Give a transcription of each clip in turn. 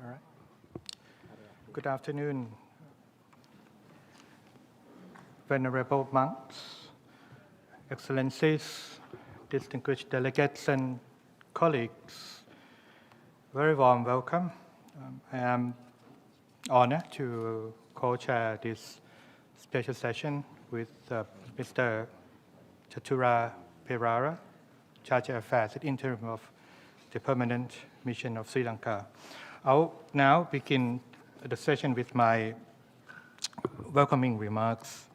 All right. Good afternoon, venerable monks, excellencies, distinguished delegates and colleagues. Very warm welcome. I am honored to co-chair this special session with Mr. Chatura Perara, Charge Affairs at Interim of the Permanent Mission of Sri Lanka. I'll now begin the session with my welcoming remarks.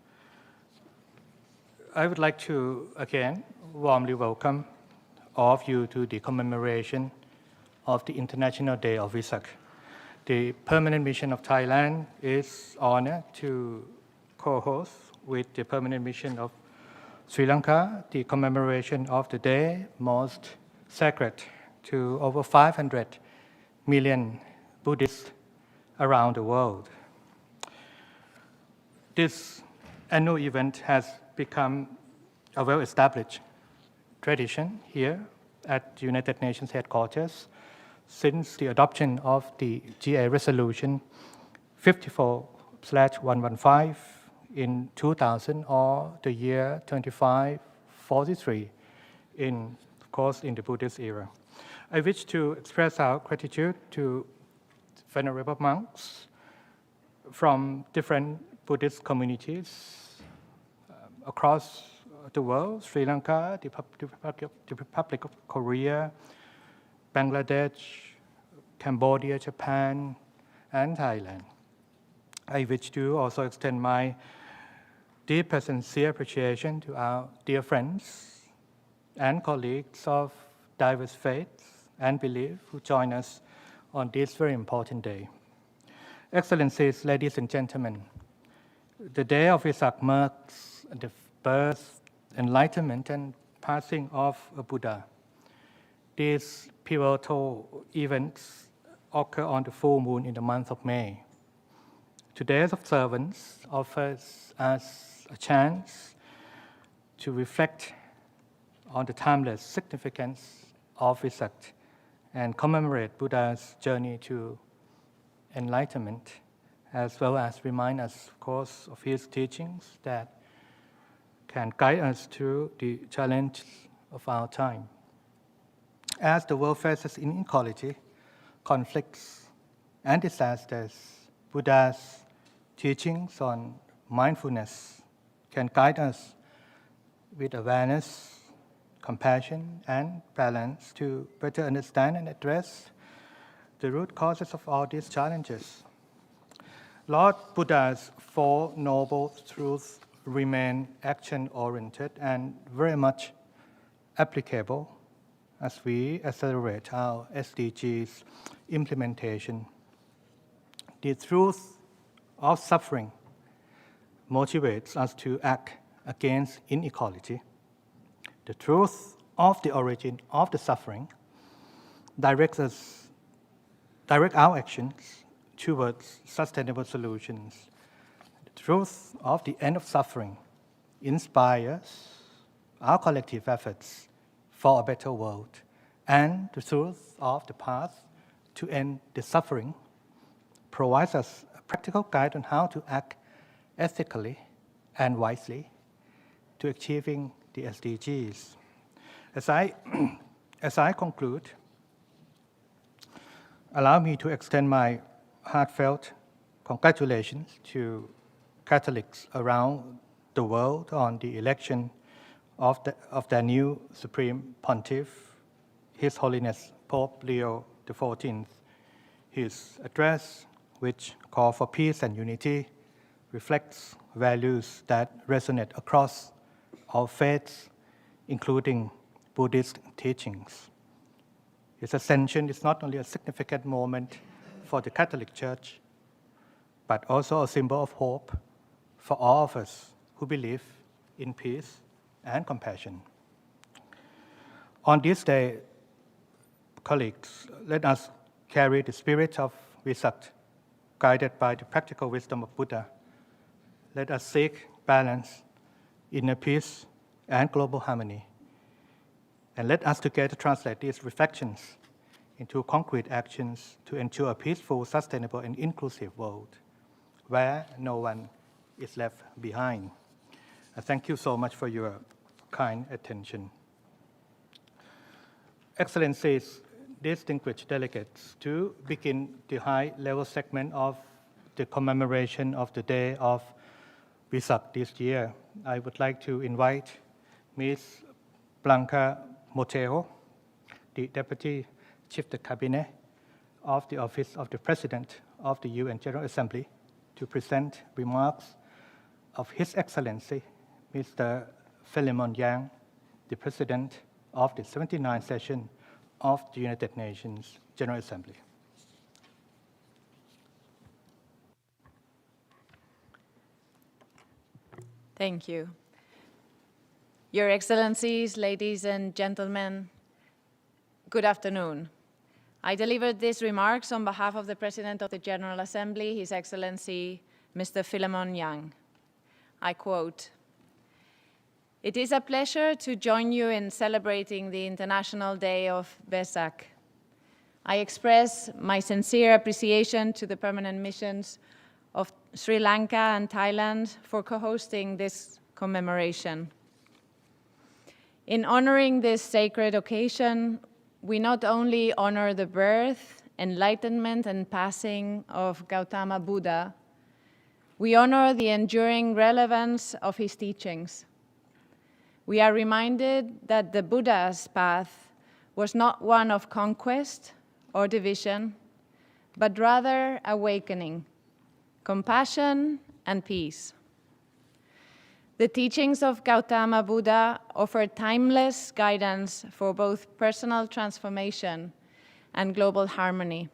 I would like to again warmly welcome all of you to the commemoration of the International Day of Vesak. The Permanent Mission of Thailand is honored to co-host with the Permanent Mission of Sri Lanka the commemoration of the day most sacred to over 500 million Buddhists around the world. This annual event has become a well-established tradition here at the United Nations headquarters since the adoption of the GA Resolution 54/115 in 2000 or the year 2543 of course, in the Buddhist era. I wish to express our gratitude to venerable monks from different Buddhist communities across the world, Sri Lanka, the Republic of Korea, Bangladesh, Cambodia, Japan, and Thailand. I wish to also extend my deep and sincere appreciation to our dear friends and colleagues of diverse faiths and beliefs who join us on this very important day. Excellencies, ladies and gentlemen, the day of Vesak marks the birth, enlightenment, and passing of a Buddha. These pivotal events occur on the full moon in the month of May. Today's observance offers us a chance to reflect on the timeless significance of Vesak and commemorate Buddha's journey to enlightenment, as well as remind us, of course, of his teachings that can guide us through the challenge of our time. As the world faces inequality, conflicts, and disasters, Buddha's teachings on mindfulness can guide us with awareness, compassion, and balance to better understand and address the root causes of all these challenges. Lord Buddha's Four Noble Truths remain action-oriented and very much applicable as we accelerate our SDGs implementation. The truth of suffering motivates us to act against inequality. The truth of the origin of the suffering directs our actions towards sustainable solutions. The truth of the end of suffering inspires our collective efforts for a better world. And the truth of the path to end the suffering provides us a practical guide on how to act ethically and wisely to achieving the SDGs. As I conclude, allow me to extend my heartfelt congratulations to Catholics around the world on the election of their new Supreme Pontiff, His Holiness Pope Leo XIV. His address, which calls for peace and unity, reflects values that resonate across all faiths, including Buddhist teachings. His ascension is not only a significant moment for the Catholic Church, but also a symbol of hope for all of us who believe in peace and compassion. On this day, colleagues, let us carry the spirit of Vesak, guided by the practical wisdom of Buddha. Let us seek balance, inner peace, and global harmony. And let us together translate these reflections into concrete actions to ensure a peaceful, sustainable, and inclusive world where no one is left behind. Thank you so much for your kind attention. Excellencies, distinguished delegates, to begin the high-level segment of the commemoration of the day of Vesak this year, I would like to invite Ms. Blanca Motero, the Deputy Chief of Cabinet of the Office of the President of the UN General Assembly, to present remarks of His Excellency, Mr. Philemon Yang, the President of the 79th session of the United Nations General Assembly. Thank you. Your Excellencies, ladies and gentlemen, good afternoon. I delivered these remarks on behalf of the President of the General Assembly, His Excellency, Mr. Philemon Yang. I quote, "It is a pleasure to join you in celebrating the International Day of Vesak. I express my sincere appreciation to the permanent missions of Sri Lanka and Thailand for co-hosting this commemoration. In honoring this sacred occasion, we not only honor the birth, enlightenment, and passing of Gautama Buddha, we honor the enduring relevance of his teachings. We are reminded that the Buddha's path was not one of conquest or division, but rather awakening, compassion, and peace. The teachings of Gautama Buddha offer timeless guidance for both personal transformation and global harmony.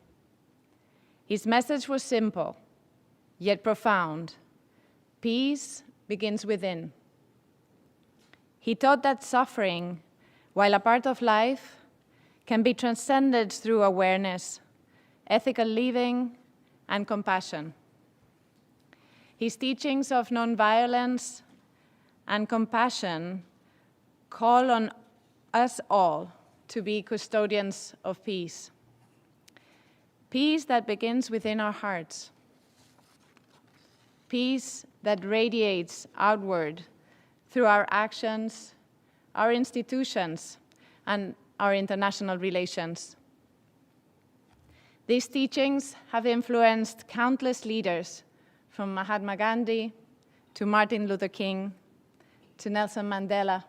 His message was simple, yet profound. Peace begins within. He taught that suffering, while a part of life, can be transcended through awareness, ethical living, and compassion. His teachings of nonviolence and compassion call on us all to be custodians of peace. Peace that begins within our hearts. Peace that radiates outward through our actions, our institutions, and our international relations. These teachings have influenced countless leaders, from Mahatma Gandhi to Martin Luther King to Nelson Mandela.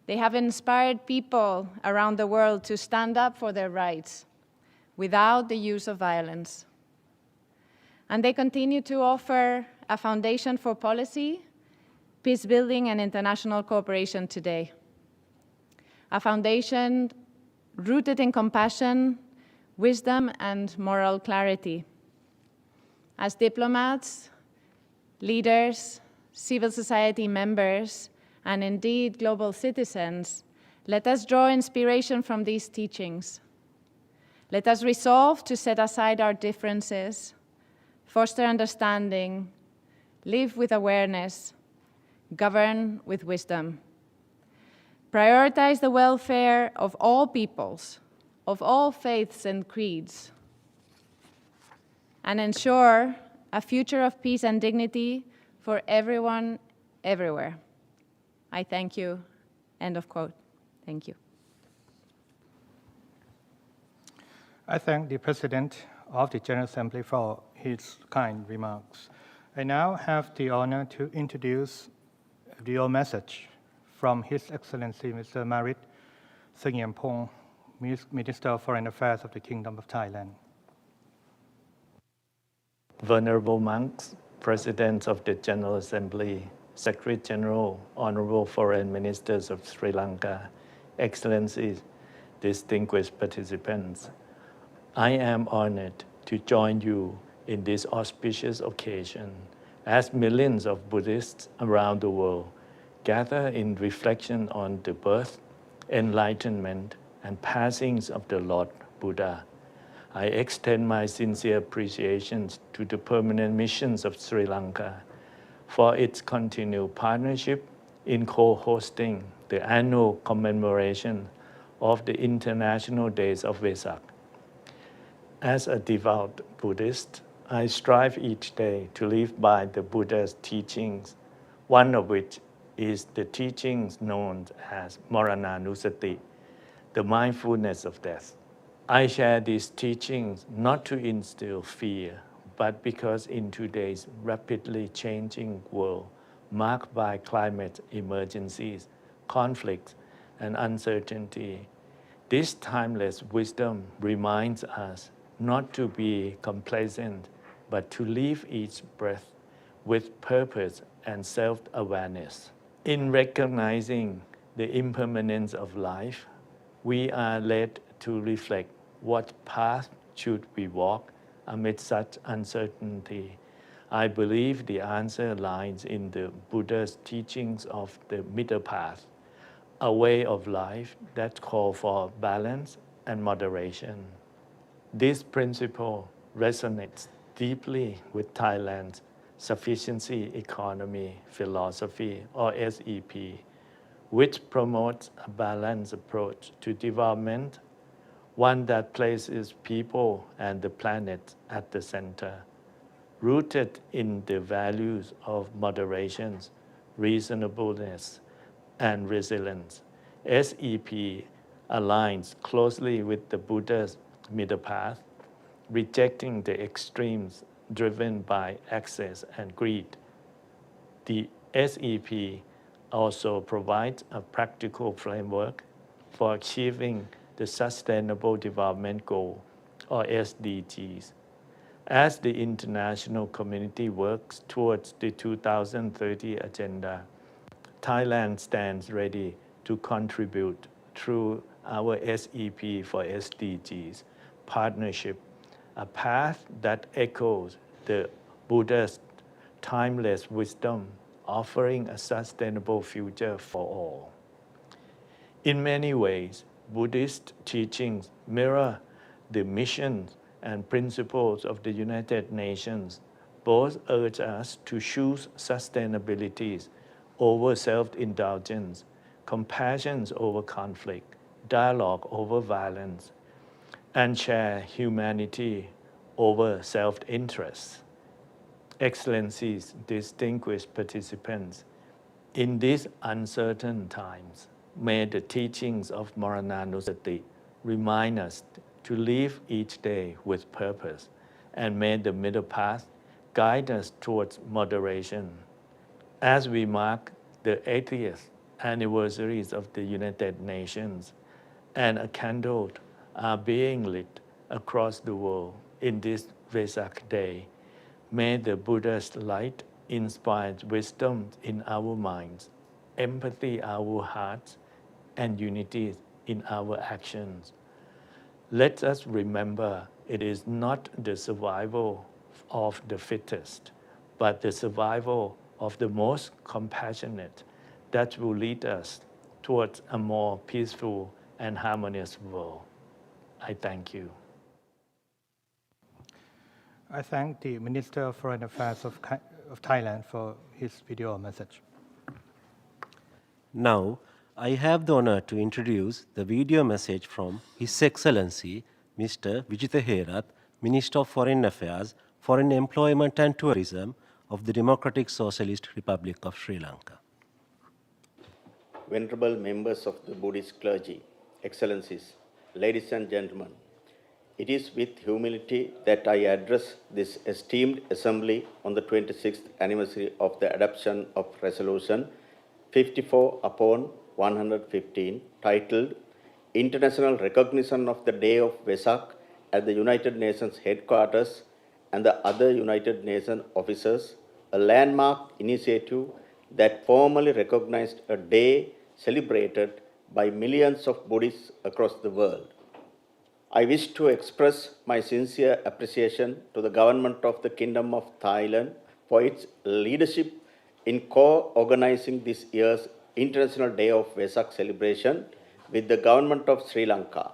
They have inspired people around the world to stand up for their rights without the use of violence. And they continue to offer a foundation for policy, peace building, and international cooperation today. A foundation rooted in compassion, wisdom, and moral clarity. As diplomats, leaders, civil society members, and indeed global citizens, let us draw inspiration from these teachings. Let us resolve to set aside our differences, foster understanding, live with awareness, govern with wisdom. Prioritize the welfare of all peoples, of all faiths and creeds, and ensure a future of peace and dignity for everyone, everywhere. I thank you." End of quote. Thank you. I thank the President of the General Assembly for his kind remarks. I now have the honor to introduce the message from His Excellency Mr. Marit Sangiampong, Minister of Foreign Affairs of the Kingdom of Thailand. Venerable monks, President of the General Assembly, Secretary General, Honorable Foreign Ministers of Sri Lanka, Excellencies, distinguished participants, I am honored to join you in this auspicious occasion as millions of Buddhists around the world gather in reflection on the birth, enlightenment, and passings of the Lord Buddha. I extend my sincere appreciation to the permanent missions of Sri Lanka for its continued partnership in co-hosting the annual commemoration of the International Days of Vesak. As a devout Buddhist, I strive each day to live by the Buddha's teachings, one of which is the teachings known as Marananusati, the mindfulness of death. I share these teachings not to instill fear, but because in today's rapidly changing world, marked by climate emergencies, conflicts, and uncertainty, this timeless wisdom reminds us not to be complacent, but to live each breath with purpose and self-awareness. In recognizing the impermanence of life, we are led to reflect what path should we walk amid such uncertainty. I believe the answer lies in the Buddha's teachings of the middle path, a way of life that calls for balance and moderation. This principle resonates deeply with Thailand's sufficiency economy philosophy, or SEP, which promotes a balanced approach to development, one that places people and the planet at the center, rooted in the values of moderation, reasonableness, and resilience. SEP aligns closely with the Buddha's middle path, rejecting the extremes driven by excess and greed. The SEP also provides a practical framework for achieving the Sustainable Development Goal, or SDGs. As the international community works towards the 2030 Agenda, Thailand stands ready to contribute through our SEP for SDGs partnership, a path that echoes the Buddha's timeless wisdom, offering a sustainable future for all. In many ways, Buddhist teachings mirror the missions and principles of the United Nations. Both urge us to choose sustainability over self-indulgence, compassion over conflict, dialogue over violence, and share humanity over self-interest. Excellencies, distinguished participants, in these uncertain times, may the teachings of Marananusati remind us to live each day with purpose, and may the middle path guide us towards moderation. As we mark the 80th anniversaries of the United Nations, and a candle are being lit across the world in this Vesak day, may the Buddha's light inspire wisdom in our minds, empathy in our hearts, and unity in our actions. Let us remember it is not the survival of the fittest, but the survival of the most compassionate that will lead us towards a more peaceful and harmonious world. I thank you. I thank the Minister of Foreign Affairs of Thailand for his video message. Now, I have the honor to introduce the video message from His Excellency Mr. Vijitha Herath, Minister of Foreign Affairs, Foreign Employment and Tourism of the Democratic Socialist Republic of Sri Lanka. Venerable members of the Buddhist clergy, Excellencies, ladies and gentlemen, it is with humility that I address this esteemed assembly on the 26th anniversary of the adoption of Resolution 54/115, titled International Recognition of the Day of Vesak at the United Nations Headquarters and the other United Nations offices, a landmark initiative that formally recognized a day celebrated by millions of Buddhists across the world. I wish to express my sincere appreciation to the government of the Kingdom of Thailand for its leadership in co-organizing this year's International Day of Vesak celebration with the government of Sri Lanka.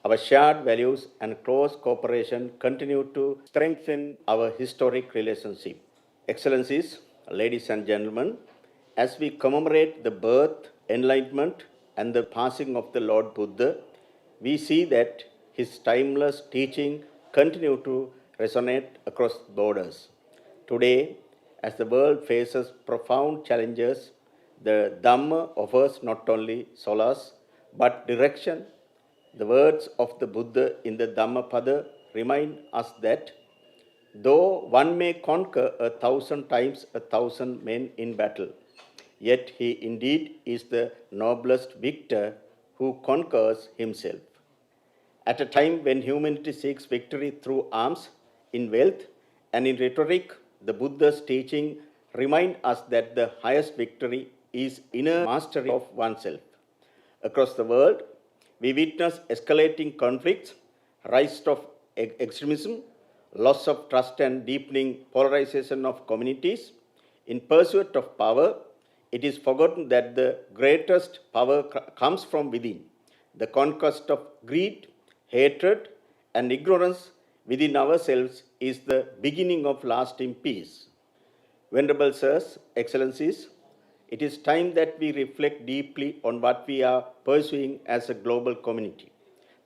Our shared values and close cooperation continue to strengthen our historic relationship. Excellencies, ladies and gentlemen, as we commemorate the birth, enlightenment, and the passing of the Lord Buddha, we see that his timeless teaching continue to resonate across borders. Today, as the world faces profound challenges, the Dhamma offers not only solace but direction. The words of the Buddha in the Dhammapada remind us that though one may conquer 1,000 times 1,000 men in battle, yet he indeed is the noblest victor who conquers himself. At a time when humanity seeks victory through arms, in wealth, and in rhetoric, the Buddha's teaching remind us that the highest victory is inner mastery of oneself. Across the world, we witness escalating conflicts, rise of extremism, loss of trust and deepening polarization of communities. In pursuit of power, it is forgotten that the greatest power comes from within. The conquest of greed, hatred, and ignorance within ourselves is the beginning of lasting peace. Venerable Sirs, Excellencies, it is time that we reflect deeply on what we are pursuing as a global community.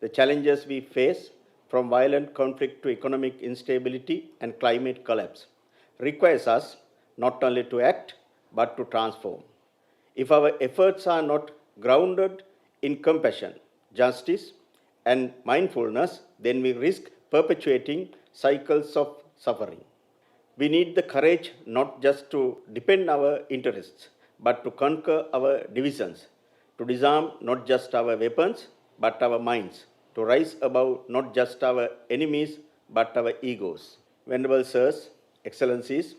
The challenges we face, from violent conflict to economic instability and climate collapse, requires us not only to act, but to transform. If our efforts are not grounded in compassion, justice, and mindfulness, then we risk perpetuating cycles of suffering. We need the courage not just to defend our interests, but to conquer our divisions, to disarm not just our weapons, but our minds, to rise above not just our enemies, but our egos. Venerable Sirs, Excellencies,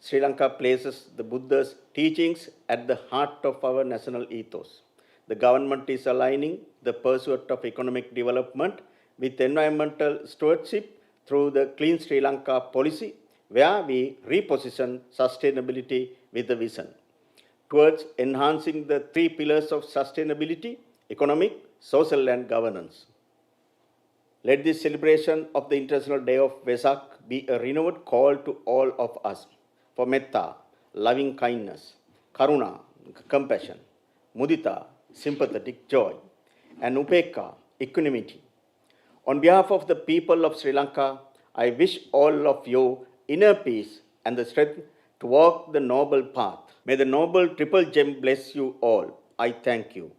Sri Lanka places the Buddha's teachings at the heart of our national ethos. The government is aligning the pursuit of economic development with environmental stewardship through the Clean Sri Lanka policy, where we reposition sustainability with a vision towards enhancing the three pillars of sustainability: economic, social, and governance. Let this celebration of the International Day of Vesak be a renewed call to all of us for metta, loving kindness, karuna, compassion, mudita, sympathetic joy, and upekka, equanimity. On behalf of the people of Sri Lanka, I wish all of you inner peace and the strength to walk the noble path. May the noble triple gem bless you all. I thank you.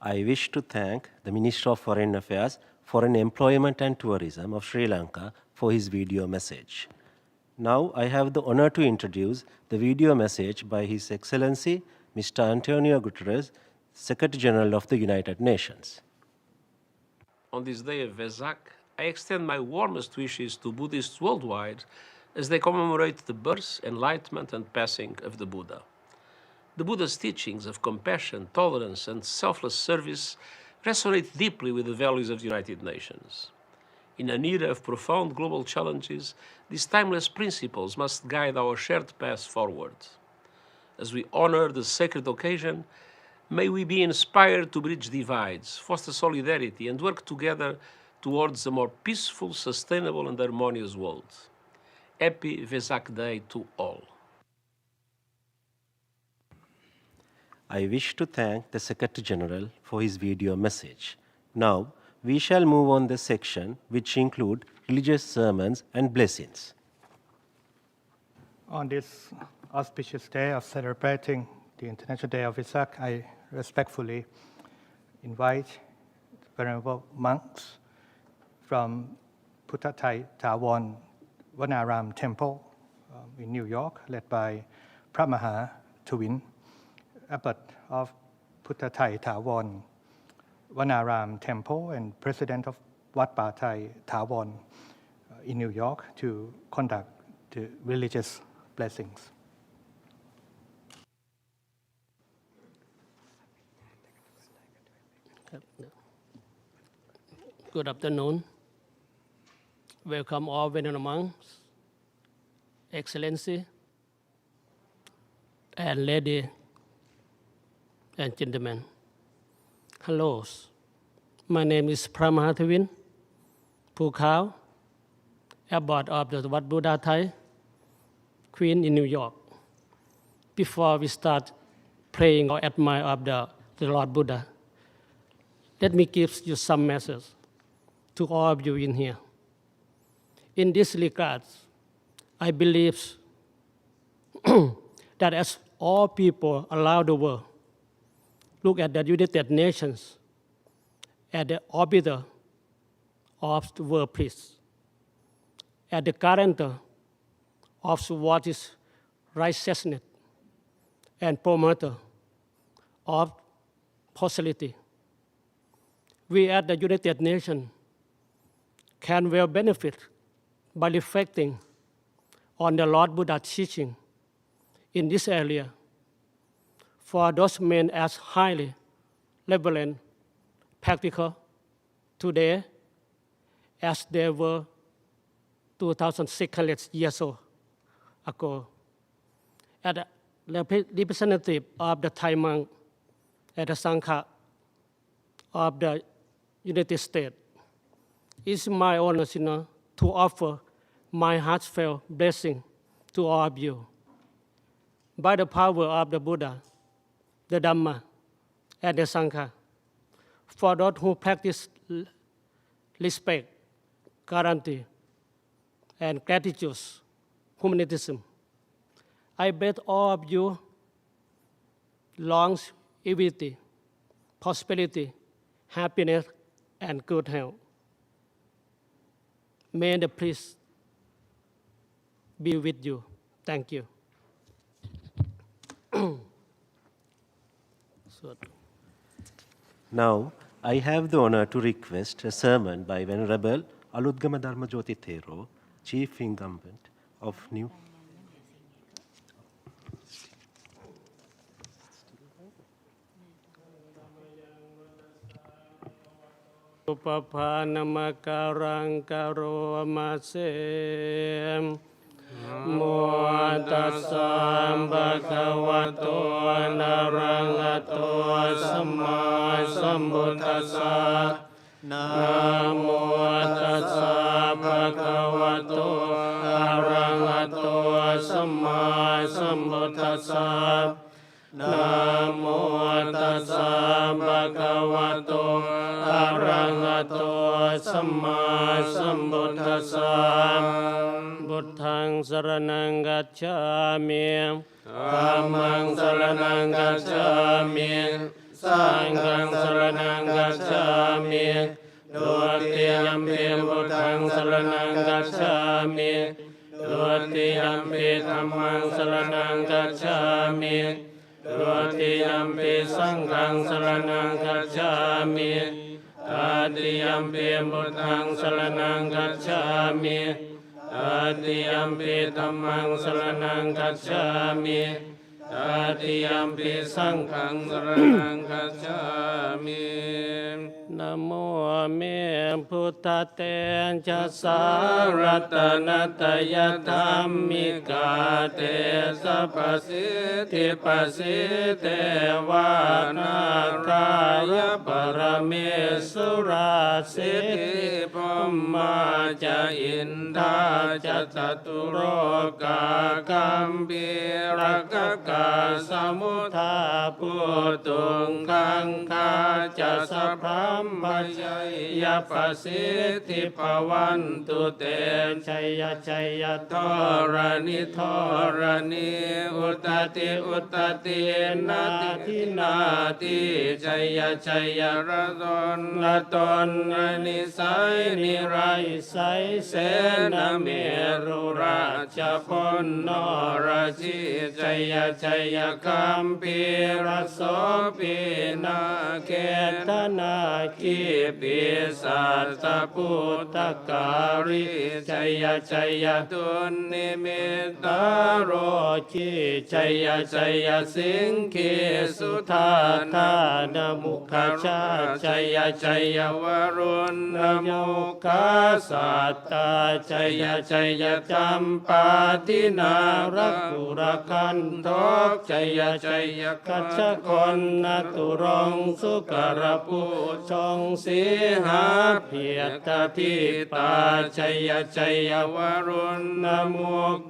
I wish to thank the Minister of Foreign Affairs, Foreign Employment and Tourism of Sri Lanka for his video message. Now I have the honor to introduce the video message by His Excellency Mr. Antonio Guterres, Secretary General of the United Nations. On this day of Vesak, I extend my warmest wishes to Buddhists worldwide as they commemorate the birth, enlightenment, and passing of the Buddha. The Buddha's teachings of compassion, tolerance, and selfless service resonate deeply with the values of the United Nations. In an era of profound global challenges, these timeless principles must guide our shared path forward. As we honor the sacred occasion, may we be inspired to bridge divides, foster solidarity, and work together towards a more peaceful, sustainable, and harmonious world. Happy Vesak Day to all. I wish to thank the Secretary General for his video message. Now, we shall move on the section which include religious sermons and blessings. On this auspicious day of celebrating the International Day of Vesak, I respectfully invite venerable monks from Puttathai Thawan Vanaram Temple in New York, led by Pramaha Tuvin, Abbot of Puttathai Thawan Vanaram Temple and President of Wat Pa Thai Thawan in New York, to conduct the religious blessings. Good afternoon. Welcome all venerable monks, Excellency, and ladies and gentlemen. Hello. My name is Pramahathavin Pukau, Abbot of the Wat Buddha Thai Queen in New York. Before we start praying or admire of the Lord Buddha, let me give you some message to all of you in here. In this regard, I believe that as all people around the world look at the United Nations as the arbiter of the world peace, as the guarantor of what is righteousness and promoter of prosperity. We at the United Nations can well benefit by reflecting on the Lord Buddha's teaching in this area for those men as highly relevant, practical today as they were 2,600 years ago. As a representative of the Thai monk and the Sangha of the United States, it's my honor to offer my heartfelt blessing to all of you. By the power of the Buddha, the Dhamma, and the Sangha, for those who practice respect, guarantee, and gratitude, humanism, I bet all of you longevity, prosperity, happiness, and good health. May the peace be with you. Thank you. Now, I have the honor to request a sermon by Venerable Aludgama Dharmajoti Thero, Chief Incumbent of New. Upapana makarang karo masem Muatasam bhagavato narangato sama sambuddhasa Namo tassa bhagavato arahato sama sambuddhasa Namo tassa bhagavato arahato sama sambuddhasa Buddhang saranang gacchami Dhammang saranang gacchami Sanghang saranang gacchami Dutiyampi Buddhang saranang gacchami Dutiyampi Dhammang saranang gacchami Dutiyampi Sanghang saranang gacchami Tatiyampi Buddhang saranang gacchami Tatiyampi Dhammang saranang gacchami Tatiyampi Sanghang saranang gacchami Namo me Buddhate jasa ratanataya dhammika te sapasiti pasite vanaraya paramesura siti pammaja indha jataturoka kambiraka samutha putung kangka jasa Brahmaya pasiti pavantu te Jaya Jaya Thorani Thorani Utati Utati Nati Nati Jaya Jaya Raton Raton Nisai Nirai Sai Sena Meru Raja Ponno Raji Jaya Jaya Kampi Rasopi Naketana Ki Pisata Putakari Jaya Jaya Tunnimitaro Ki Jaya Jaya Singki Sutata Namukha Jaya Jaya Varuna Mukha Sata Jaya Jaya Champatina Rakurakantok Jaya Jaya Kachakon Naturong Sukarapu งสีหาเพียตทิปาชัยชัยวรุณนโม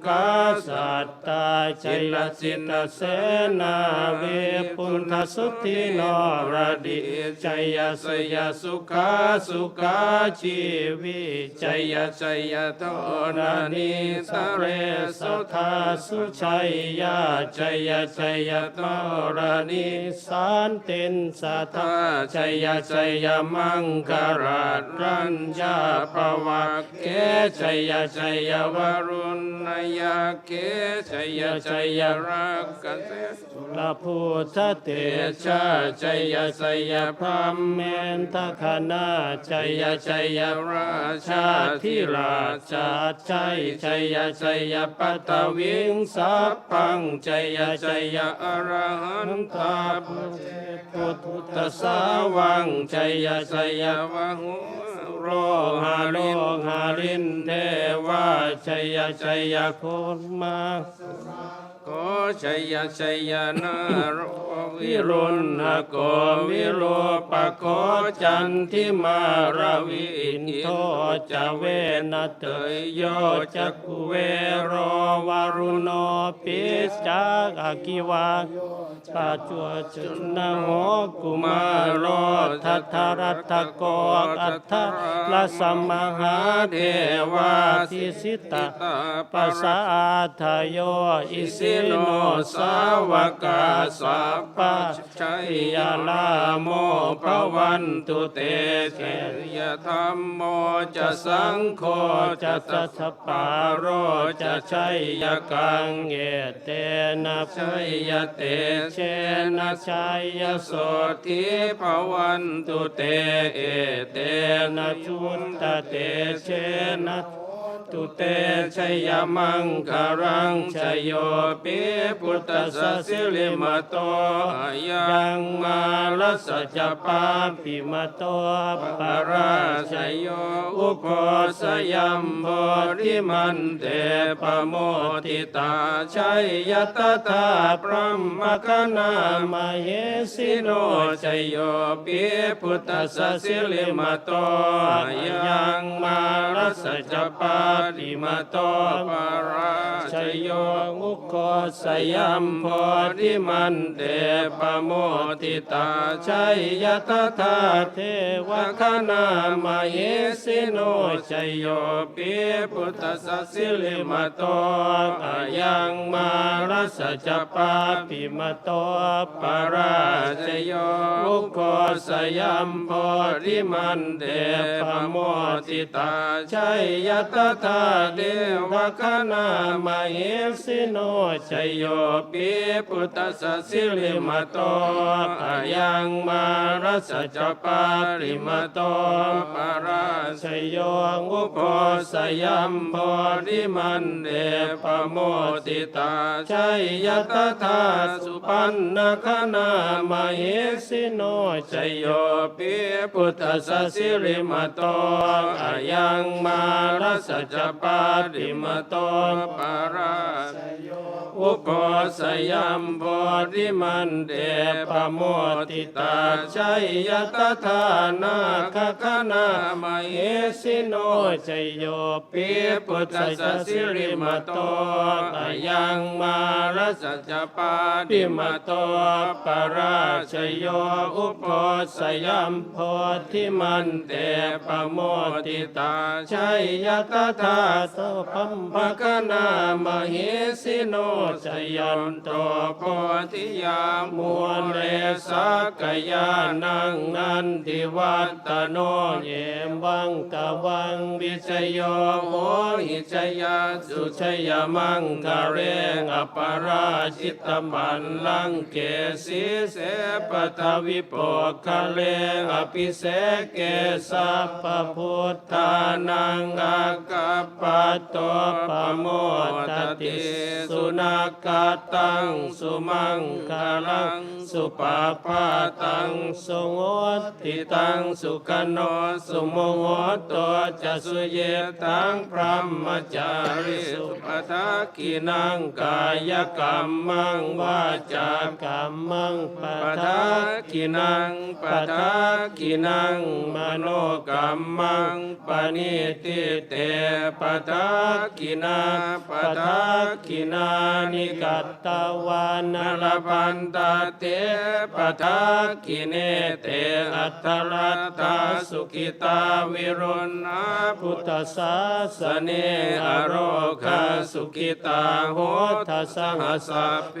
กาสัตตาชัยสินเสนาเวปุณฑสุทิโนรดิชัยสยสุขาสุขาชีวิชัยชัยโทนานิสเรสุทาสุชัยยาชัยชัยโทรานิสันตินสัทธาชัยชัยมังคารารัญญาภวะเกชัยชัยวรุณยาเกชัยชัยรักเกษสุลพุทธเตชะชัยชัยพระเมนทคณาชัยชัยราชาธิราชาชัยชัยชัยปัตตวิงสัพพังชัยชัยอรหันตาพุทธสาวังชัยชัยวะหุโรหารินเทวาชัยชัยโคมาโกชัยชัยนาโรวิรุณโกวิโรปโกจันทิมารวินโทจะเวนเตยโยจักขุเวโรวารุโนปิสจากอากิวาปัจจุจุนโหกุมารโรทัทธรัตถโกอัทธละสัมมหาเทวาทิสิตาปัสสะอาทโยอิสิโนสาวกาสัพพะชัยยาลาโมภวันตุเตเสยธรรมโมจะสังโฆจะสัทธปาโรจะชัยยกังเอเตนะชัยยเตเชนะชัยยโสทิภวันตุเตเอเตนะชุนตเตเชนะตุเตชัยมังคารังชัยโยปิพุทธสัสสิลิมโตยังมาลสัจปาปิมโตปาราชัยโยอุปสยัมโบริมันเตปโมทิตาชัยยตถาพรหมคณามเหสิโนชัยโยปิพุทธสัสสิลิมโตยังมาลสัจปาปิมโตปาราชโยอุโคสยัมโพธิมันเตปโมทิตาชัยยตถาเทวคณามเหสิโนชัยโยปิพุทธสัสสิลิมโตอายังมาลสัจปาปิมโตปาราชโยอุโคสยัมโพธิมันเตปโมทิตาชัยยตถาเทวคณามเหสิโนชัยโยปิพุทธสัสสิลิมโตอายังมาลสัจปาริมโตปาราชโยอุปสยัมโพธิมันเตปโมทิตาชัยยตถาสุปันนคณามเหสิโนชัยโยปิพุทธสัสสิลิมโตอายังมาลสัจปาริมโตปาราชโยอุปสยัมโพธิมันเตปโมทิตาชัยยตถานาคคณามเหสิโนชัยโยปิพุทธสัสสิลิมโตอายังมาลสัจปาริมโตปาราชโยอุปสยัมโพธิมันเตปโมทิตาชัยยตถาโตพัมภคณามเหสิโนชัยยันโตโพธิยามวลเลสักยานังนันทิวัตโนเยมวังตะวังวิชโยโหหิชยาสุชยมังคาเรงอปาราชิตบัลลังเกสีเสปทวิโปคะเลงอภิเสเกสัพพพุทธานังอากัปปะโตปโมทติสุนา กาตังสุมังคลังสุปาพาตังสุงดติตังสุขโนสุโมโหตัวจะสุเยตังพระมจาริสุปทักขินังกายกรรมังวาจากรรมังปทักขินังปทักขินังมโนกรรมังปณิทิเตปทักขินาปทักขินานิกัตตวานลพันตเตปทักขิเนเตอัตตลัตตาสุขิตาวิรุณาพุทธศาสเนอโรคาสุขิตาโหทัสหสัพเพ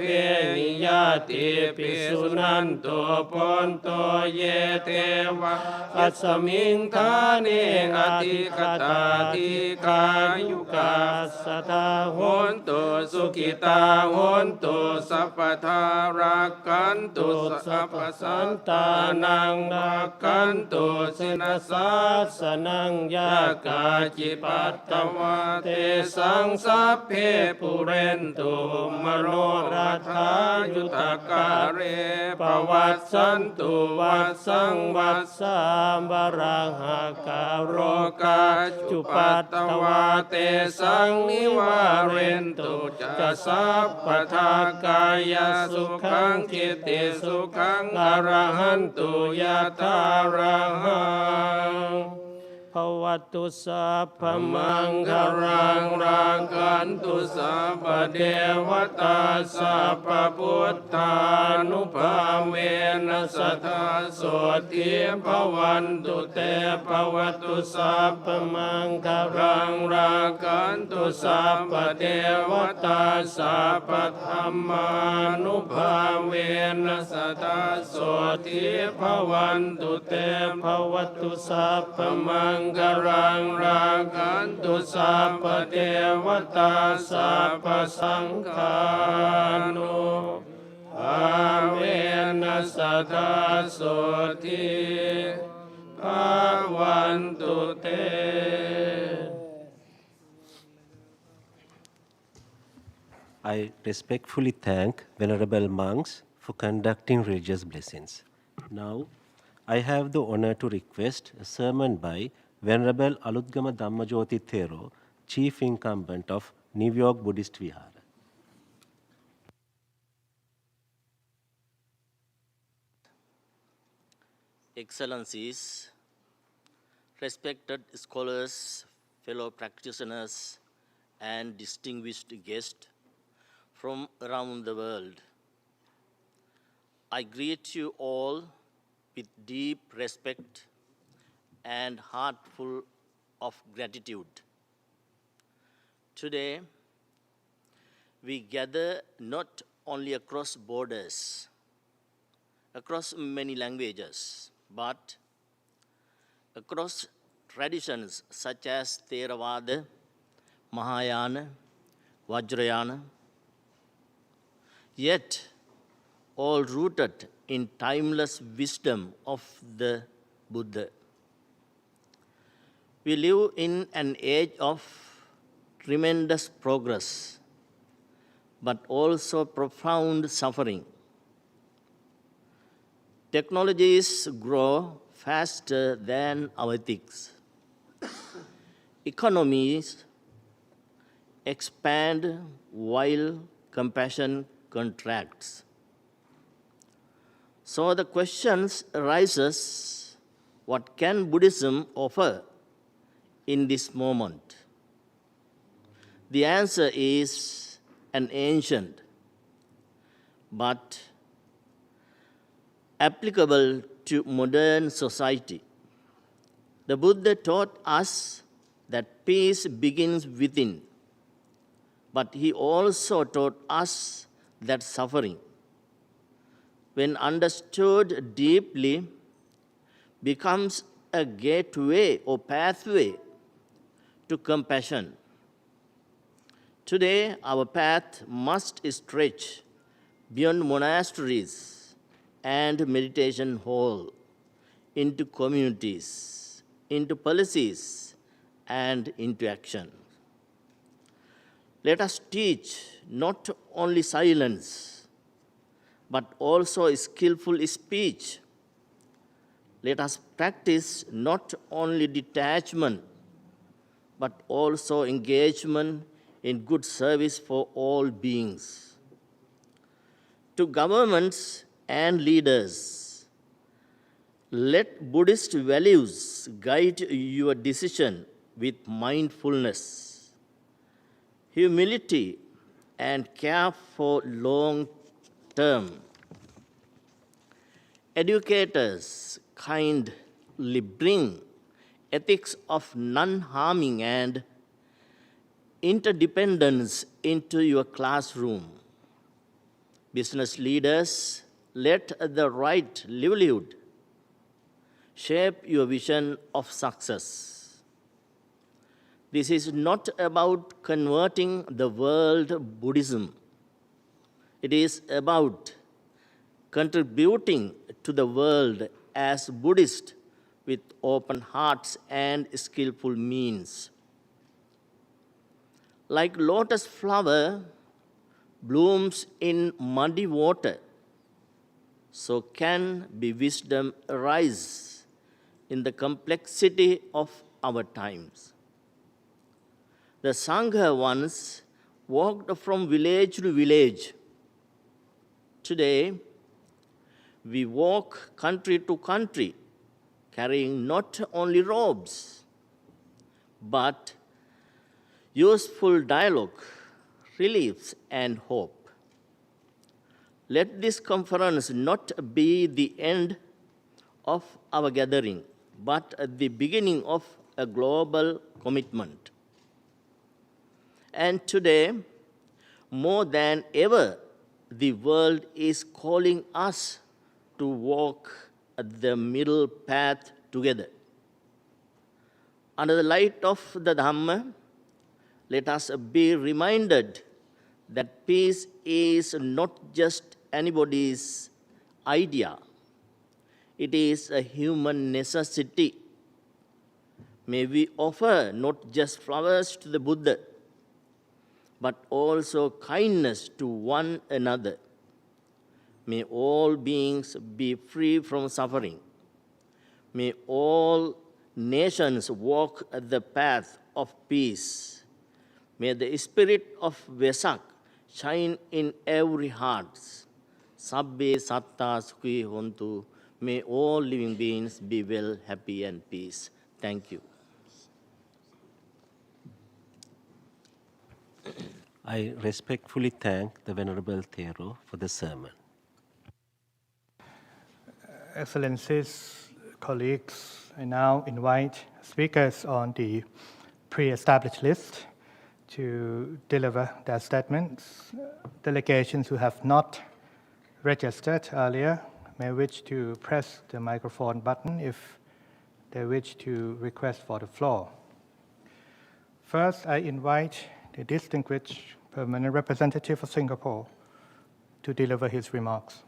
นิยาติปิสุนันโตปนโตเยเทวะอัสมิงทาเนอติกตาติกายุกาสตาโหนตุสุขิตาโหนตุสัพพทารักขันตุสัพพสันตานังรักขันตุสินสัสนังยากาจิปัตตวะเตสังสัพเพปุเรนตุมโนรัฐายุตกาเรปวัสสันตุวัสสังวัสสามวรังหากาโรกาจุปัตตวะเตสังนิวาเรนตุจะสัพพทากายสุขังจิตติสุขังอรหันตุยะถารังภวตุสัพพมังคารังรังกันตุสัพพเทวตาสัพพพุทธานุภาเวนัสทธาโสติภวันตุเตภวตุสัพพมังคารังรังกันตุสัพพเทวตาสัพพธรรมานุภาเวนัสทธาโสติภวันตุเตภวตุสัพพมังกรังรากันตุสัพพเทวตาสัพพสังฆานุภาเวนัสทธาโสติภวันตุเตI respectfully thank Venerable monks for conducting religious blessings. Now, I have the honor to request a sermon by Venerable Aludgama Dhammajoti Thero, Chief Incumbent of New York Buddhist Vihara. Excellencies, respected scholars, fellow practitioners, and distinguished guests from around the world, I greet you all with deep respect and heart full of gratitude. Today, we gather not only across borders, across many languages, but across traditions such as Theravada, Mahayana, Vajrayana, yet all rooted in timeless wisdom of the Buddha. We live in an age of tremendous progress, but also profound suffering. Technologies grow faster than our ethics. Economies expand while compassion contracts. So the question arises, what can Buddhism offer in this moment? The answer is an ancient but applicable to modern society. The Buddha taught us that peace begins within, but he also taught us that suffering, when understood deeply, becomes a gateway or pathway to compassion. Today, our path must stretch beyond monasteries and meditation hall into communities, into policies, and into action. Let us teach not only silence, but also skillful speech. Let us practice not only detachment, but also engagement in good service for all beings. To governments and leaders, let Buddhist values guide your decision with mindfulness, humility, and care for long term. Educators kindly bring ethics of non-harming and interdependence into your classroom. Business leaders, let the right livelihood shape your vision of success. This is not about converting the world to Buddhism. It is about contributing to the world as Buddhists with open hearts and skillful means. Like lotus flower blooms in muddy water, so can be wisdom arise in the complexity of our times. The Sangha once walked from village to village. Today, we walk country to country, carrying not only robes, but useful dialogue, reliefs, and hope. Let this conference not be the end of our gathering, but the beginning of a global commitment. And today, more than ever, the world is calling us to walk the middle path together. Under the light of the Dhamma, let us be reminded that peace is not just anybody's idea. It is a human necessity. May we offer not just flowers to the Buddha, but also kindness to one another. May all beings be free from suffering. May all nations walk the path of peace. May the spirit of Vesak shine in every heart. Sabbe satta sukhi hontu. May all living beings be well, happy, and peace. Thank you. I respectfully thank the Venerable Thero for the sermon. Excellencies, colleagues, I now invite speakers on the pre-established list to deliver their statements. Delegations who have not registered earlier may wish to press the microphone button if they wish to request for the floor. First, I invite the distinguished permanent representative of Singapore to deliver his remarks.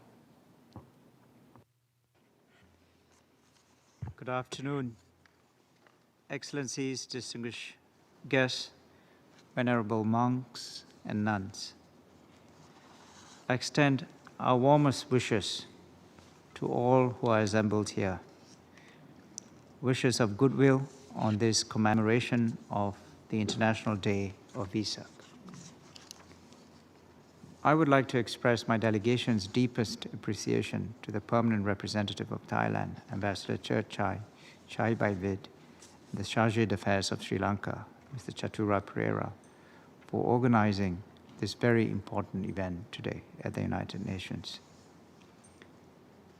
Good afternoon, Excellencies, distinguished guests, venerable monks and nuns. I extend our warmest wishes to all who are assembled here. Wishes of goodwill on this commemoration of the International Day of Vesak. I would like to express my delegation's deepest appreciation to the permanent representative of Thailand, Ambassador Chai Baivid, and the Chargé d'Affaires of Sri Lanka, Mr. Chatura Pereira, for organizing this very important event today at the United Nations.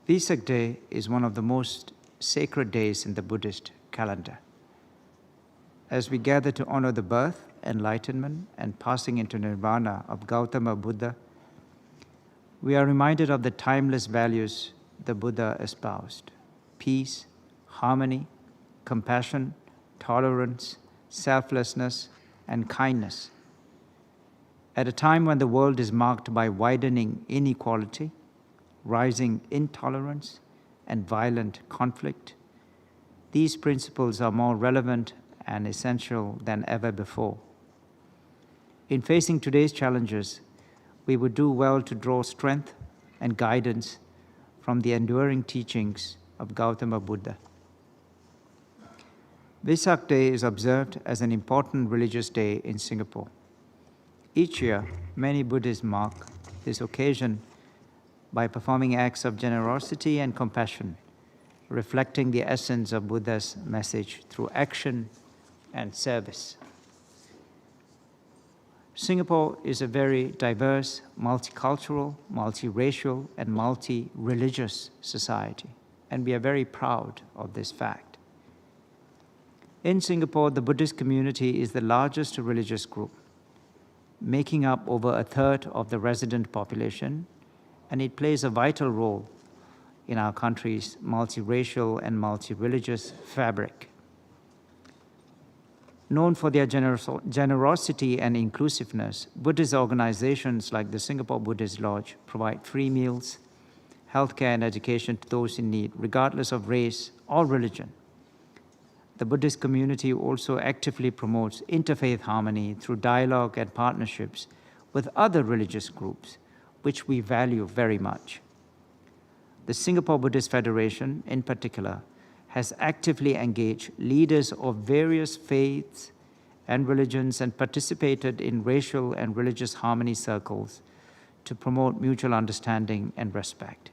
Vesak Day is one of the most sacred days in the Buddhist calendar. As we gather to honor the birth, enlightenment, and passing into nirvana of Gautama Buddha, we are reminded of the timeless values the Buddha espoused: peace, harmony, compassion, tolerance, selflessness, and kindness. At a time when the world is marked by widening inequality, rising intolerance, and violent conflict, these principles are more relevant and essential than ever before. In facing today's challenges, we would do well to draw strength and guidance from the enduring teachings of Gautama Buddha. Vesak Day is observed as an important religious day in Singapore. Each year, many Buddhists mark this occasion by performing acts of generosity and compassion, reflecting the essence of Buddha's message through action and service. Singapore is a very diverse, multicultural, multiracial, and multi-religious society, and we are very proud of this fact. In Singapore, the Buddhist community is the largest religious group, making up over 1/3 of the resident population, and it plays a vital role in our country's multiracial and multi-religious fabric. Known for their generosity and inclusiveness, Buddhist organizations like the Singapore Buddhist Lodge provide free meals, healthcare, and education to those in need, regardless of race or religion. The Buddhist community also actively promotes interfaith harmony through dialogue and partnerships with other religious groups, which we value very much. The Singapore Buddhist Federation, in particular, has actively engaged leaders of various faiths and religions and participated in racial and religious harmony circles to promote mutual understanding and respect.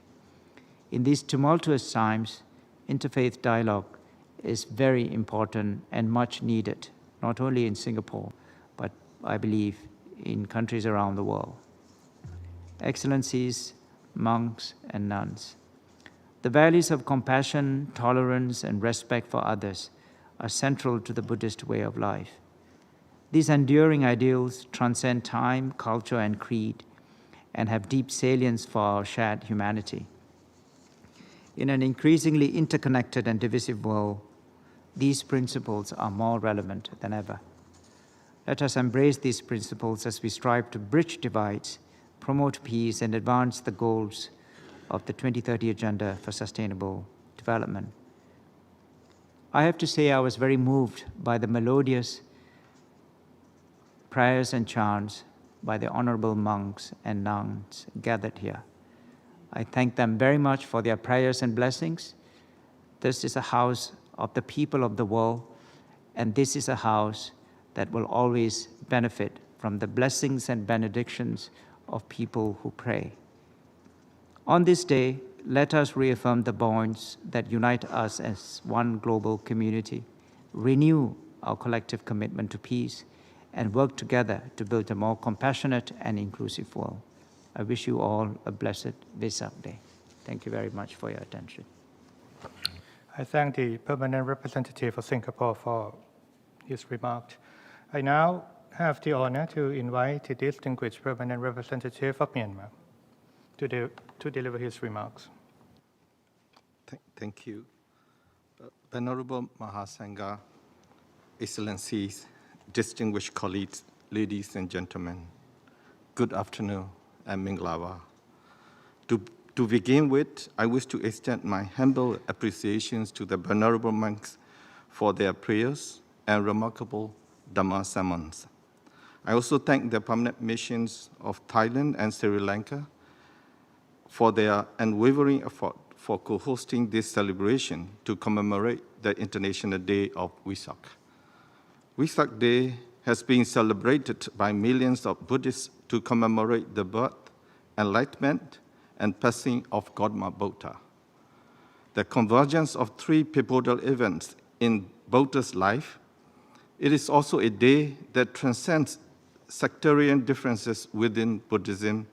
In these tumultuous times, interfaith dialogue is very important and much needed, not only in Singapore, but I believe in countries around the world. Excellencies, monks, and nuns, the values of compassion, tolerance, and respect for others are central to the Buddhist way of life. These enduring ideals transcend time, culture, and creed, and have deep salience for our shared humanity. In an increasingly interconnected and divisive world, these principles are more relevant than ever. Let us embrace these principles as we strive to bridge divides, promote peace, and advance the goals of the 2030 Agenda for Sustainable Development. I have to say I was very moved by the melodious prayers and chants by the honorable monks and nuns gathered here. I thank them very much for their prayers and blessings. This is a house of the people of the world, and this is a house that will always benefit from the blessings and benedictions of people who pray. On this day, let us reaffirm the bonds that unite us as one global community, renew our collective commitment to peace, and work together to build a more compassionate and inclusive world. I wish you all a blessed Vesak Day. Thank you very much for your attention. I thank the permanent representative of Singapore for his remarks. I now have the honor to invite the distinguished permanent representative of Myanmar to deliver his remarks. Thank you. Venerable Mahasangha, Excellencies, distinguished colleagues, ladies and gentlemen, good afternoon and Minglawa. To begin with, I wish to extend my humble appreciations to the venerable monks for their prayers and remarkable Dhamma sermons. I also thank the permanent missions of Thailand and Sri Lanka for their unwavering effort for co-hosting this celebration to commemorate the International Day of Vesak. Vesak Day has been celebrated by millions of Buddhists to commemorate the birth, enlightenment, and passing of Gautama Buddha. The convergence of three pivotal events in Buddha's life, it is also a day that transcends sectarian differences within Buddhism,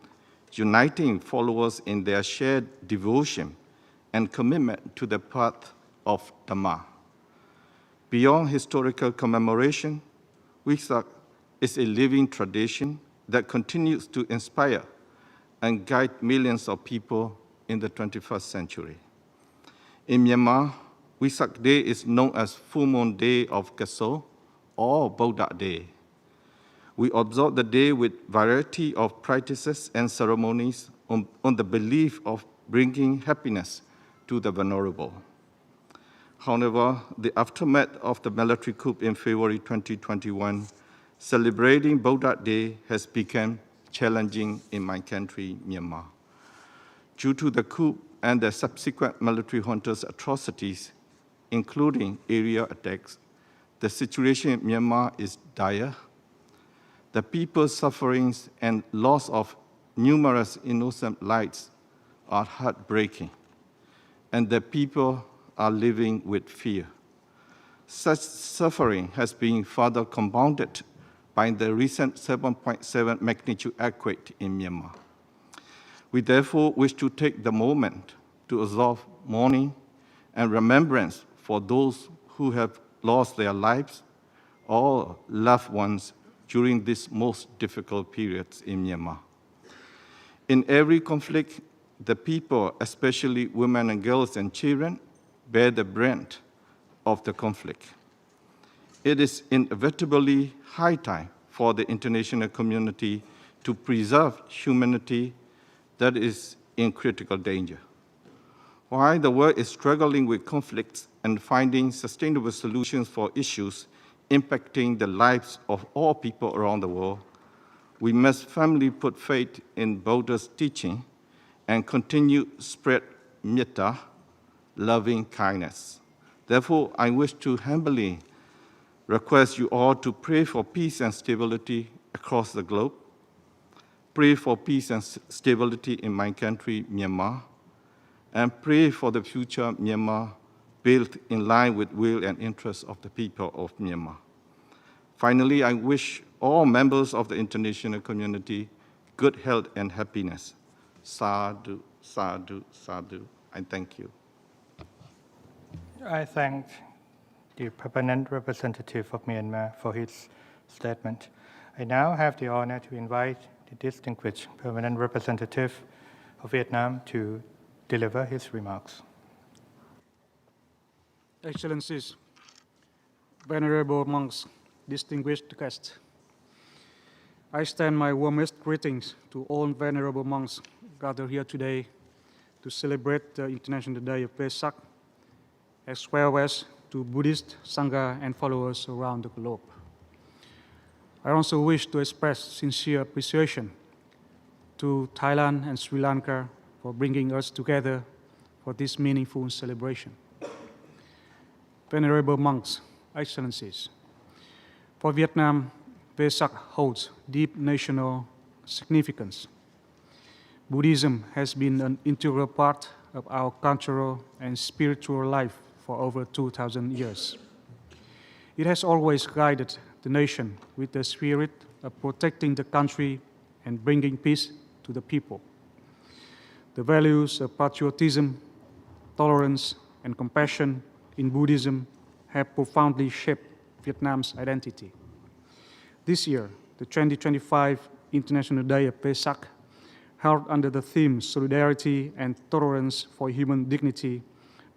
uniting followers in their shared devotion and commitment to the path of Dhamma. Beyond historical commemoration, Vesak is a living tradition that continues to inspire and guide millions of people in the 21st century. In Myanmar, Vesak Day is known as Full Moon Day of Kaso or Buddha Day. We observe the day with variety of practices and ceremonies on the belief of bringing happiness to the vulnerable. However, the aftermath of the military coup in February 2021 Celebrating Buddha Day has become challenging in my country, Myanmar. Due to the coup and the subsequent military junta's atrocities, including area attacks, the situation in Myanmar is dire. The people's sufferings and loss of numerous innocent lives are heartbreaking, and the people are living with fear. Such suffering has been further compounded by the recent 7.7 magnitude earthquake in Myanmar. We therefore wish to take the moment to observe mourning and remembrance for those who have lost their lives or loved ones during these most difficult periods in Myanmar. In every conflict, the people, especially women and girls and children, bear the brunt of the conflict. It is inevitably high time for the international community to preserve humanity that is in critical danger. While the world is struggling with conflicts and finding sustainable solutions for issues impacting the lives of all people around the world, we must firmly put faith in Buddha's teaching and continue spread metta, loving kindness. Therefore, I wish to humbly request you all to pray for peace and stability across the globe, pray for peace and stability in my country, Myanmar, and pray for the future Myanmar built in line with will and interests of the people of Myanmar. Finally, I wish all members of the international community good health and happiness. Sadhu, sadhu, sadhu. I thank you. I thank the permanent representative of Myanmar for his statement. I now have the honor to invite the distinguished permanent representative of Vietnam to deliver his remarks. Excellencies, venerable monks, distinguished guests, I extend my warmest greetings to all venerable monks gathered here today to celebrate the International Day of Vesak, as well as to Buddhist Sangha and followers around the globe. I also wish to express sincere appreciation to Thailand and Sri Lanka for bringing us together for this meaningful celebration. Venerable monks, excellencies, for Vietnam, Vesak holds deep national significance. Buddhism has been an integral part of our cultural and spiritual life for over 2,000 years. It has always guided the nation with the spirit of protecting the country and bringing peace to the people. The values of patriotism, tolerance, and compassion in Buddhism have profoundly shaped Vietnam's identity. This year, the 2025 International Day of Vesak, held under the theme Solidarity and Tolerance for Human Dignity,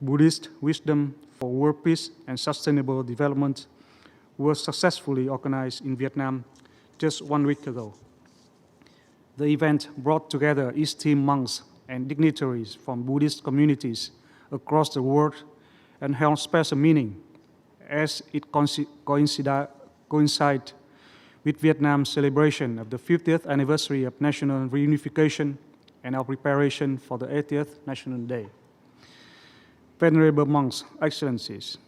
Buddhist Wisdom for World Peace and Sustainable Development, was successfully organized in Vietnam just 1 week ago. The event brought together esteemed monks and dignitaries from Buddhist communities across the world and held special meaning as it coincided with Vietnam's celebration of the 50th anniversary of national reunification and our preparation for the 80th National Day. Venerable monks, excellencies,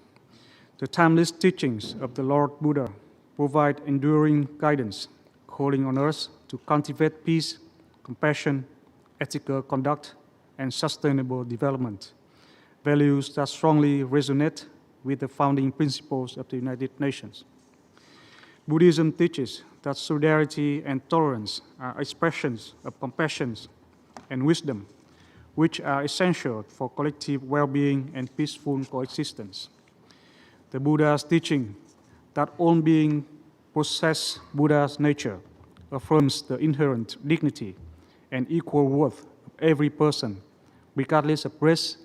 the timeless teachings of the Lord Buddha provide enduring guidance, calling on us to cultivate peace, compassion, ethical conduct, and sustainable development, values that strongly resonate with the founding principles of the United Nations. Buddhism teaches that solidarity and tolerance are expressions of compassion and wisdom, which are essential for collective well-being and peaceful coexistence. The Buddha's teaching that all beings possess Buddha's nature affirms the inherent dignity and equal worth of every person, regardless of race,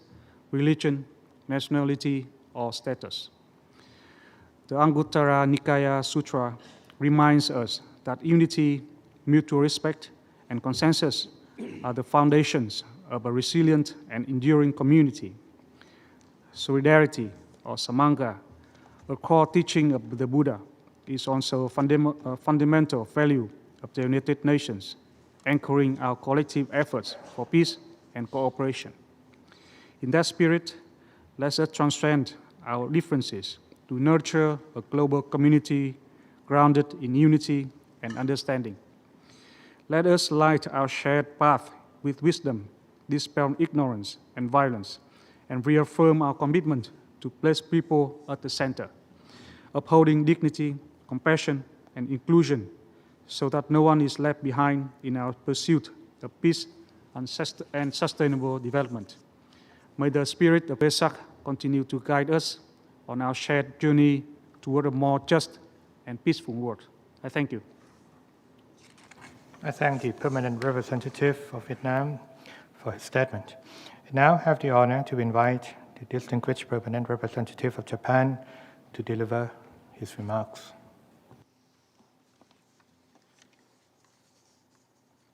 religion, nationality, or status. The Anguttara Nikaya Sutra reminds us that unity, mutual respect, and consensus are the foundations of a resilient and enduring community. Solidarity, or Samanga, a core teaching of the Buddha, is also a fundamental value of the United Nations, anchoring our collective efforts for peace and cooperation. In that spirit, let us transcend our differences to nurture a global community grounded in unity and understanding. Let us light our shared path with wisdom, dispel ignorance and violence, and reaffirm our commitment to place people at the center, upholding dignity, compassion, and inclusion so that no one is left behind in our pursuit of peace and sustainable development. May the spirit of Vesak continue to guide us on our shared journey toward a more just and peaceful world. I thank you. I thank the permanent representative of Vietnam for his statement. I now have the honor to invite the distinguished permanent representative of Japan to deliver his remarks.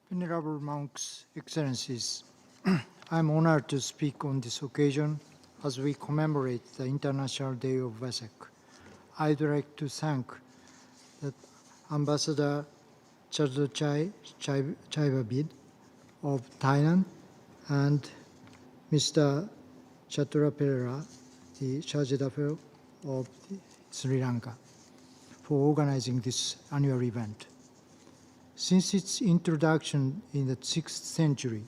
Venerable monks, excellencies, I am honored to speak on this occasion as we commemorate the International Day of Vesak. I'd like to thank the Ambassador Chai Chaivabid of Thailand and Mr. Chatura Perera, the Charge d'Affaires of Sri Lanka, for organizing this annual event. Since its introduction in the 6th century,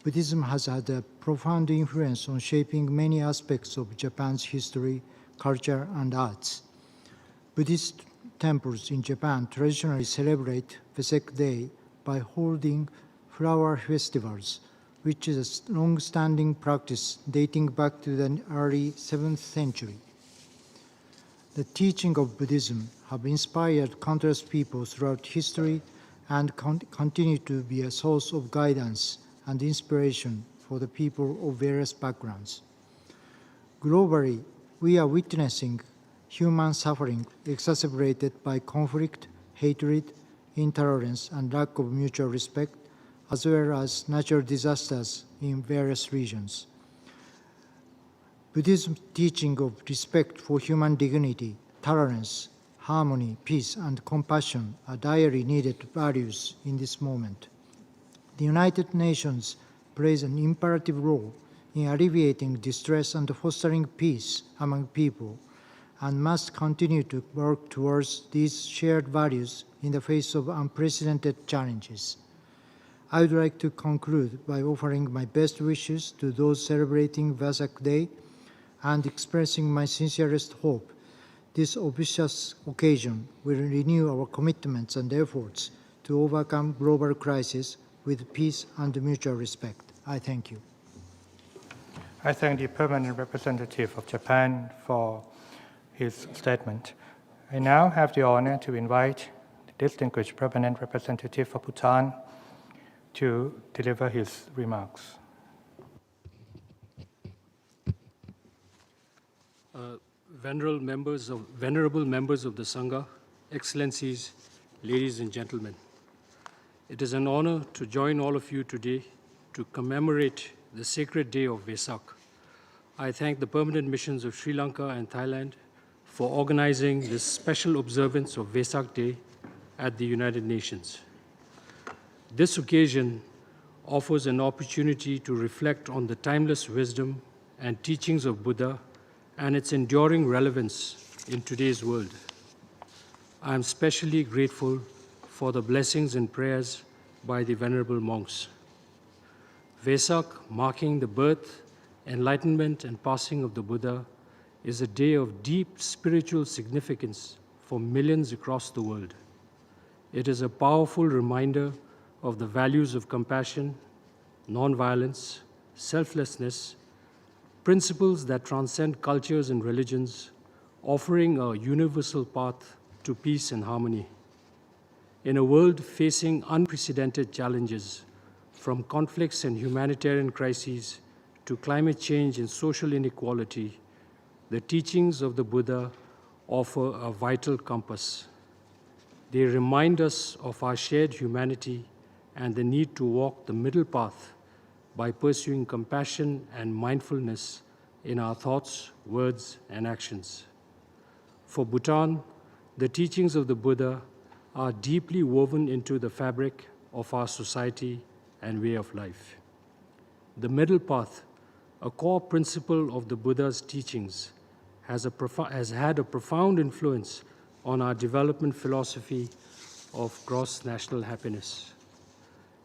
Buddhism has had a profound influence on shaping many aspects of Japan's history, culture, and arts. Buddhist temples in Japan traditionally celebrate Vesak Day by holding flower festivals, which is a long-standing practice dating back to the early 7th century. The teaching of Buddhism have inspired countless people throughout history and continue to be a source of guidance and inspiration for the people of various backgrounds. Globally, we are witnessing human suffering exacerbated by conflict, hatred, intolerance, and lack of mutual respect, as well as natural disasters in various regions. Buddhism's teaching of respect for human dignity, tolerance, harmony, peace, and compassion are direly needed values in this moment. The United Nations plays an imperative role in alleviating distress and fostering peace among people, and must continue to work towards these shared values in the face of unprecedented challenges. I would like to conclude by offering my best wishes to those celebrating Vesak Day and expressing my sincerest hope this auspicious occasion will renew our commitments and efforts to overcome global crises with peace and mutual respect. I thank you. I thank the permanent representative of Japan for his statement. I now have the honor to invite the distinguished permanent representative of Bhutan to deliver his remarks. Venerable members of the Sangha, Excellencies, ladies and gentlemen. It is an honor to join all of you today to commemorate the sacred day of Vesak. I thank the permanent missions of Sri Lanka and Thailand for organizing this special observance of Vesak Day at the United Nations. This occasion offers an opportunity to reflect on the timeless wisdom and teachings of Buddha and its enduring relevance in today's world. I am especially grateful for the blessings and prayers by the venerable monks. Vesak, marking the birth, enlightenment, and passing of the Buddha, is a day of deep spiritual significance for millions across the world. It is a powerful reminder of the values of compassion, nonviolence, selflessness, principles that transcend cultures and religions, offering a universal path to peace and harmony. In a world facing unprecedented challenges, from conflicts and humanitarian crises to climate change and social inequality, the teachings of the Buddha offer a vital compass. They remind us of our shared humanity and the need to walk the middle path by pursuing compassion and mindfulness in our thoughts, words, and actions. For Bhutan, the teachings of the Buddha are deeply woven into the fabric of our society and way of life. The middle path, a core principle of the Buddha's teachings, has had a profound influence on our development philosophy of gross national happiness.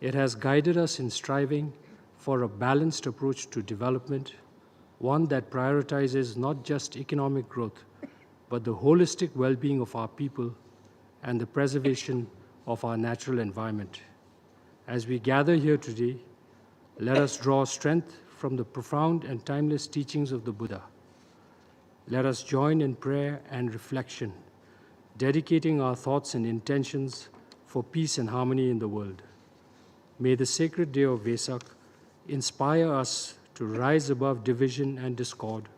It has guided us in striving for a balanced approach to development, one that prioritizes not just economic growth, but the holistic well-being of our people and the preservation of our natural environment. As we gather here today, let us draw strength from the profound and timeless teachings of the Buddha. Let us join in prayer and reflection, dedicating our thoughts and intentions for peace and harmony in the world. May the sacred day of Vesak inspire us to rise above division and discord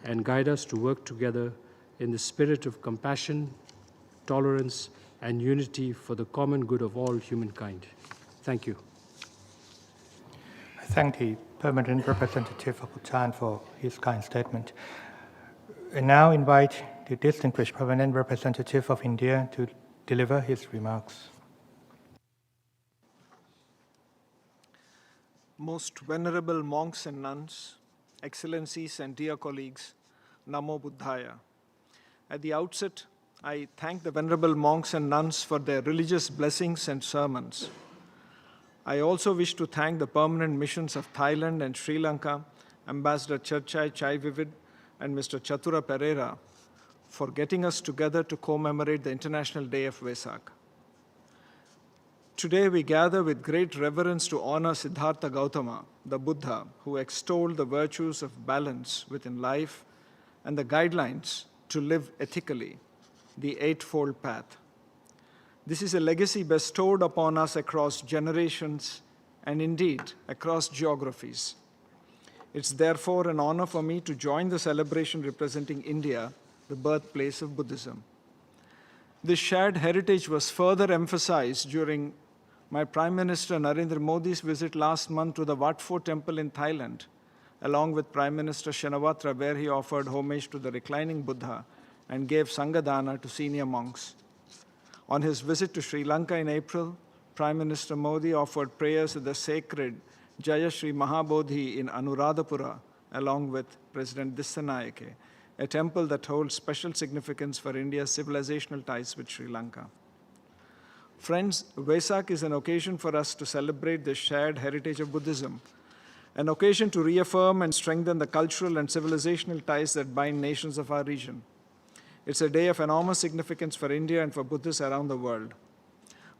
and guide us to work together in the spirit of compassion, tolerance, and unity for the common good of all humankind. Thank you. I thank the permanent representative of Bhutan for his kind statement. I now invite the distinguished permanent representative of India to deliver his remarks. Most venerable monks and nuns, excellencies and dear colleagues, Namo Buddhaya. At the outset, I thank the venerable monks and nuns for their religious blessings and sermons. I also wish to thank the permanent missions of Thailand and Sri Lanka, Ambassador Cherchai Chaivivid and Mr. Chatura Pereira, for getting us together to commemorate the International Day of Vesak. Today we gather with great reverence to honor Siddhartha Gautama, the Buddha, who extolled the virtues of balance within life and the guidelines to live ethically, the Eightfold Path. This is a legacy bestowed upon us across generations and indeed across geographies. It's therefore an honor for me to join the celebration representing India, the birthplace of Buddhism. This shared heritage was further emphasized during my Prime Minister Narendra Modi's visit last month to the Wat Pho temple in Thailand, along with Prime Minister Shinawatra, where he offered homage to the reclining Buddha and gave Sanghadana to senior monks. On his visit to Sri Lanka in April, Prime Minister Modi offered prayers at the sacred Jayashri Mahabodhi in Anuradhapura, along with President Dissanayake, a temple that holds special significance for India's civilizational ties with Sri Lanka. Friends, Vesak is an occasion for us to celebrate the shared heritage of Buddhism, an occasion to reaffirm and strengthen the cultural and civilizational ties that bind nations of our region. It's a day of enormous significance for India and for Buddhists around the world.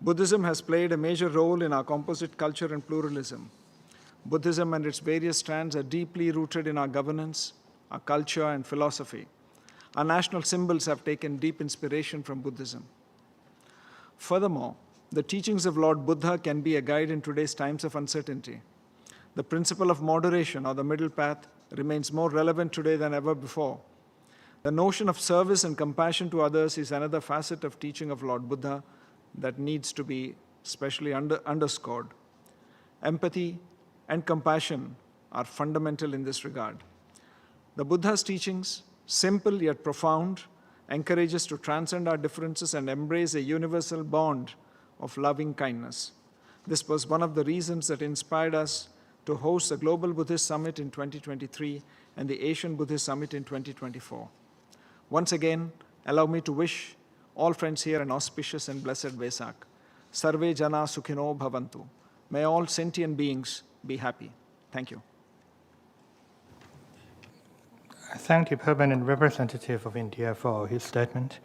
Buddhism has played a major role in our composite culture and pluralism. Buddhism and its various strands are deeply rooted in our governance, our culture, and philosophy. Our national symbols have taken deep inspiration from Buddhism. Furthermore, the teachings of Lord Buddha can be a guide in today's times of uncertainty. The principle of moderation, or the middle path, remains more relevant today than ever before. The notion of service and compassion to others is another facet of teaching of Lord Buddha that needs to be specially underscored. Empathy and compassion are fundamental in this regard. The Buddha's teachings, simple yet profound, encourage us to transcend our differences and embrace a universal bond of loving kindness. This was one of the reasons that inspired us to host the Global Buddhist Summit in 2023 and the Asian Buddhist Summit in 2024. Once again, allow me to wish all friends here an auspicious and blessed Vesak. Sarve Jana Sukhino Bhavantu. May all sentient beings be happy. Thank you. I thank the permanent representative of India for his statement.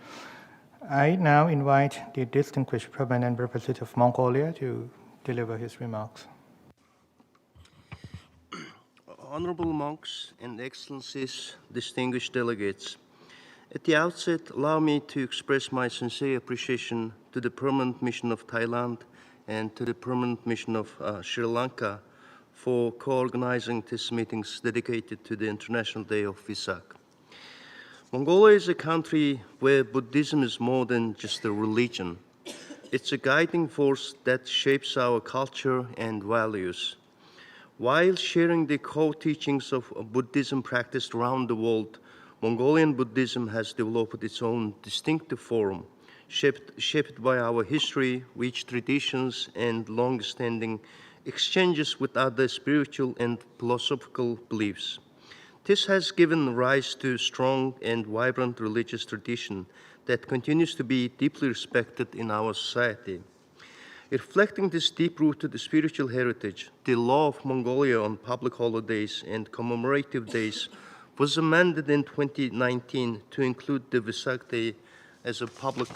I now invite the distinguished permanent representative of Mongolia to deliver his remarks. Honorable monks and excellencies, distinguished delegates, at the outset, allow me to express my sincere appreciation to the permanent mission of Thailand and to the permanent mission of Sri Lanka for co-organizing these meetings dedicated to the International Day of Vesak. Mongolia is a country where Buddhism is more than just a religion. It's a guiding force that shapes our culture and values. While sharing the core teachings of Buddhism practiced around the world, Mongolian Buddhism has developed its own distinctive form, shaped by our history, rich traditions, and long-standing exchanges with other spiritual and philosophical beliefs. This has given rise to strong and vibrant religious tradition that continues to be deeply respected in our society. Reflecting this deep-rooted spiritual heritage, the law of Mongolia on public holidays and commemorative days was amended in 2019 to include the Vesak Day as a public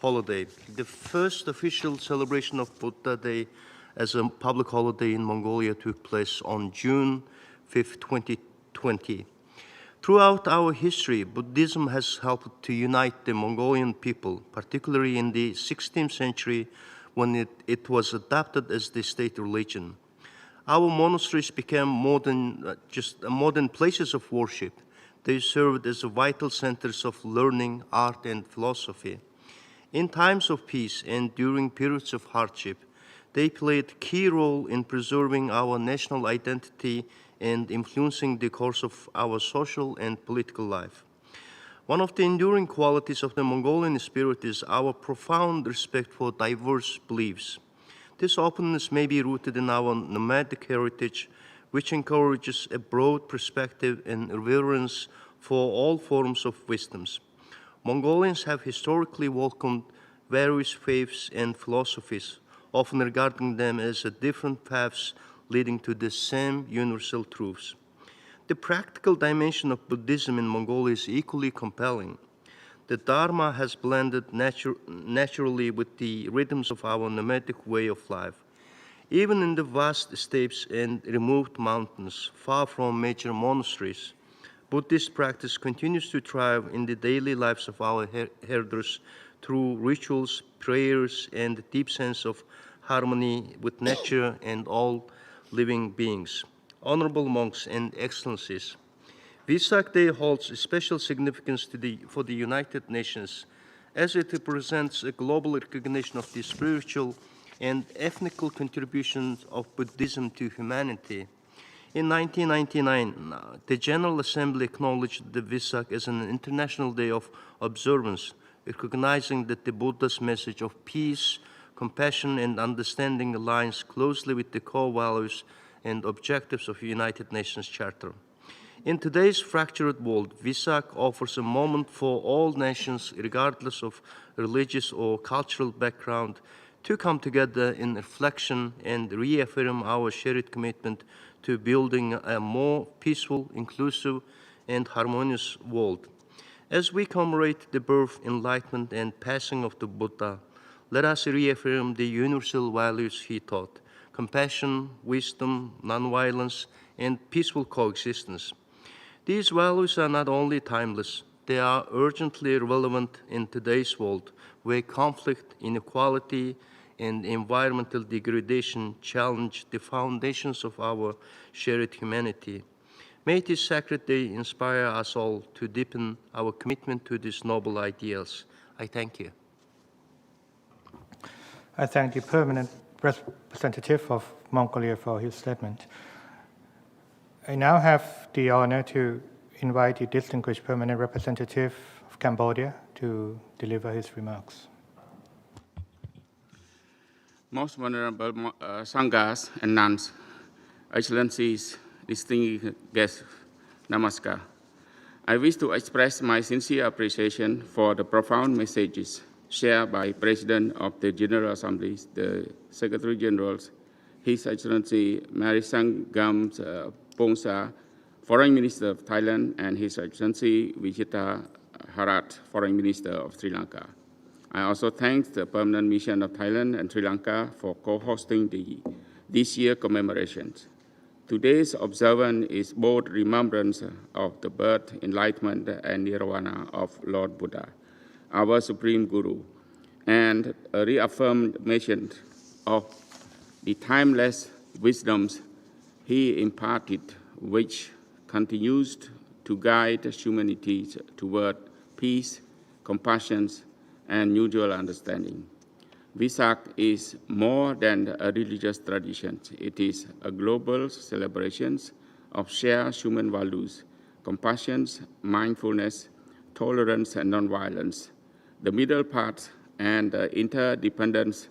holiday. The first official celebration of Buddha Day as a public holiday in Mongolia took place on June 5, 2020. Throughout our history, Buddhism has helped to unite the Mongolian people, particularly in the 16th century when it was adopted as the state religion. Our monasteries became more than just modern places of worship. They served as vital centers of learning, art, and philosophy. In times of peace and during periods of hardship, they played a key role in preserving our national identity and influencing the course of our social and political life. One of the enduring qualities of the Mongolian spirit is our profound respect for diverse beliefs. This openness may be rooted in our nomadic heritage, which encourages a broad perspective and reverence for all forms of wisdoms. Mongolians have historically welcomed various faiths and philosophies, often regarding them as different paths leading to the same universal truths. The practical dimension of Buddhism in Mongolia is equally compelling. The Dharma has blended naturally with the rhythms of our nomadic way of life. Even in the vast steppes and removed mountains, far from major monasteries, Buddhist practice continues to thrive in the daily lives of our herders through rituals, prayers, and a deep sense of harmony with nature and all living beings. Honorable monks and excellencies, Vesak Day holds special significance for the United Nations as it represents a global recognition of the spiritual and ethnical contributions of Buddhism to humanity. In 1999, the General Assembly acknowledged the Vesak as an international day of observance, recognizing that the Buddha's message of peace, compassion, and understanding aligns closely with the core values and objectives of the United Nations Charter. In today's fractured world, Vesak offers a moment for all nations, regardless of religious or cultural background, to come together in reflection and reaffirm our shared commitment to building a more peaceful, inclusive, and harmonious world. As we commemorate the birth, enlightenment, and passing of the Buddha, let us reaffirm the universal values he taught: compassion, wisdom, nonviolence, and peaceful coexistence. These values are not only timeless, they are urgently relevant in today's world, where conflict, inequality, and environmental degradation challenge the foundations of our shared humanity. May this sacred day inspire us all to deepen our commitment to these noble ideals. I thank you. I thank the permanent representative of Mongolia for his statement. I now have the honor to invite the distinguished permanent representative of Cambodia to deliver his remarks. Most venerable Sanghas and nuns, Excellencies, distinguished guests, Namaskar. I wish to express my sincere appreciation for the profound messages shared by President of the General Assembly, the Secretary General, His Excellency Mary Sangam Pongsa, Foreign Minister of Thailand, and His Excellency Vijita Harat, Foreign Minister of Sri Lanka. I also thank the Permanent Mission of Thailand and Sri Lanka for co-hosting this year's commemorations. Today's observance is both remembrance of the birth, enlightenment, and nirvana of Lord Buddha, our Supreme Guru, and a reaffirmation of the timeless wisdoms he imparted, which continues to guide humanity toward peace, compassion, and mutual understanding. Vesak is more than a religious tradition. It is a global celebration of shared human values compassion, mindfulness, tolerance, and nonviolence, the middle path, and interdependence.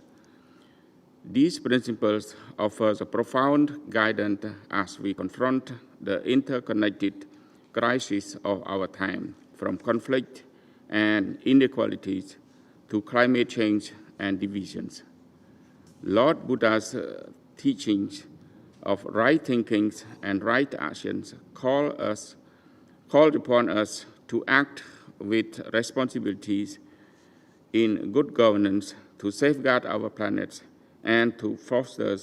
These principles offer a profound guidance as we confront the interconnected crises of our time, from conflict and inequalities to climate change and divisions. Lord Buddha's teachings of right thinking and right actions called upon us to act with responsibilities in good governance to safeguard our planet and to foster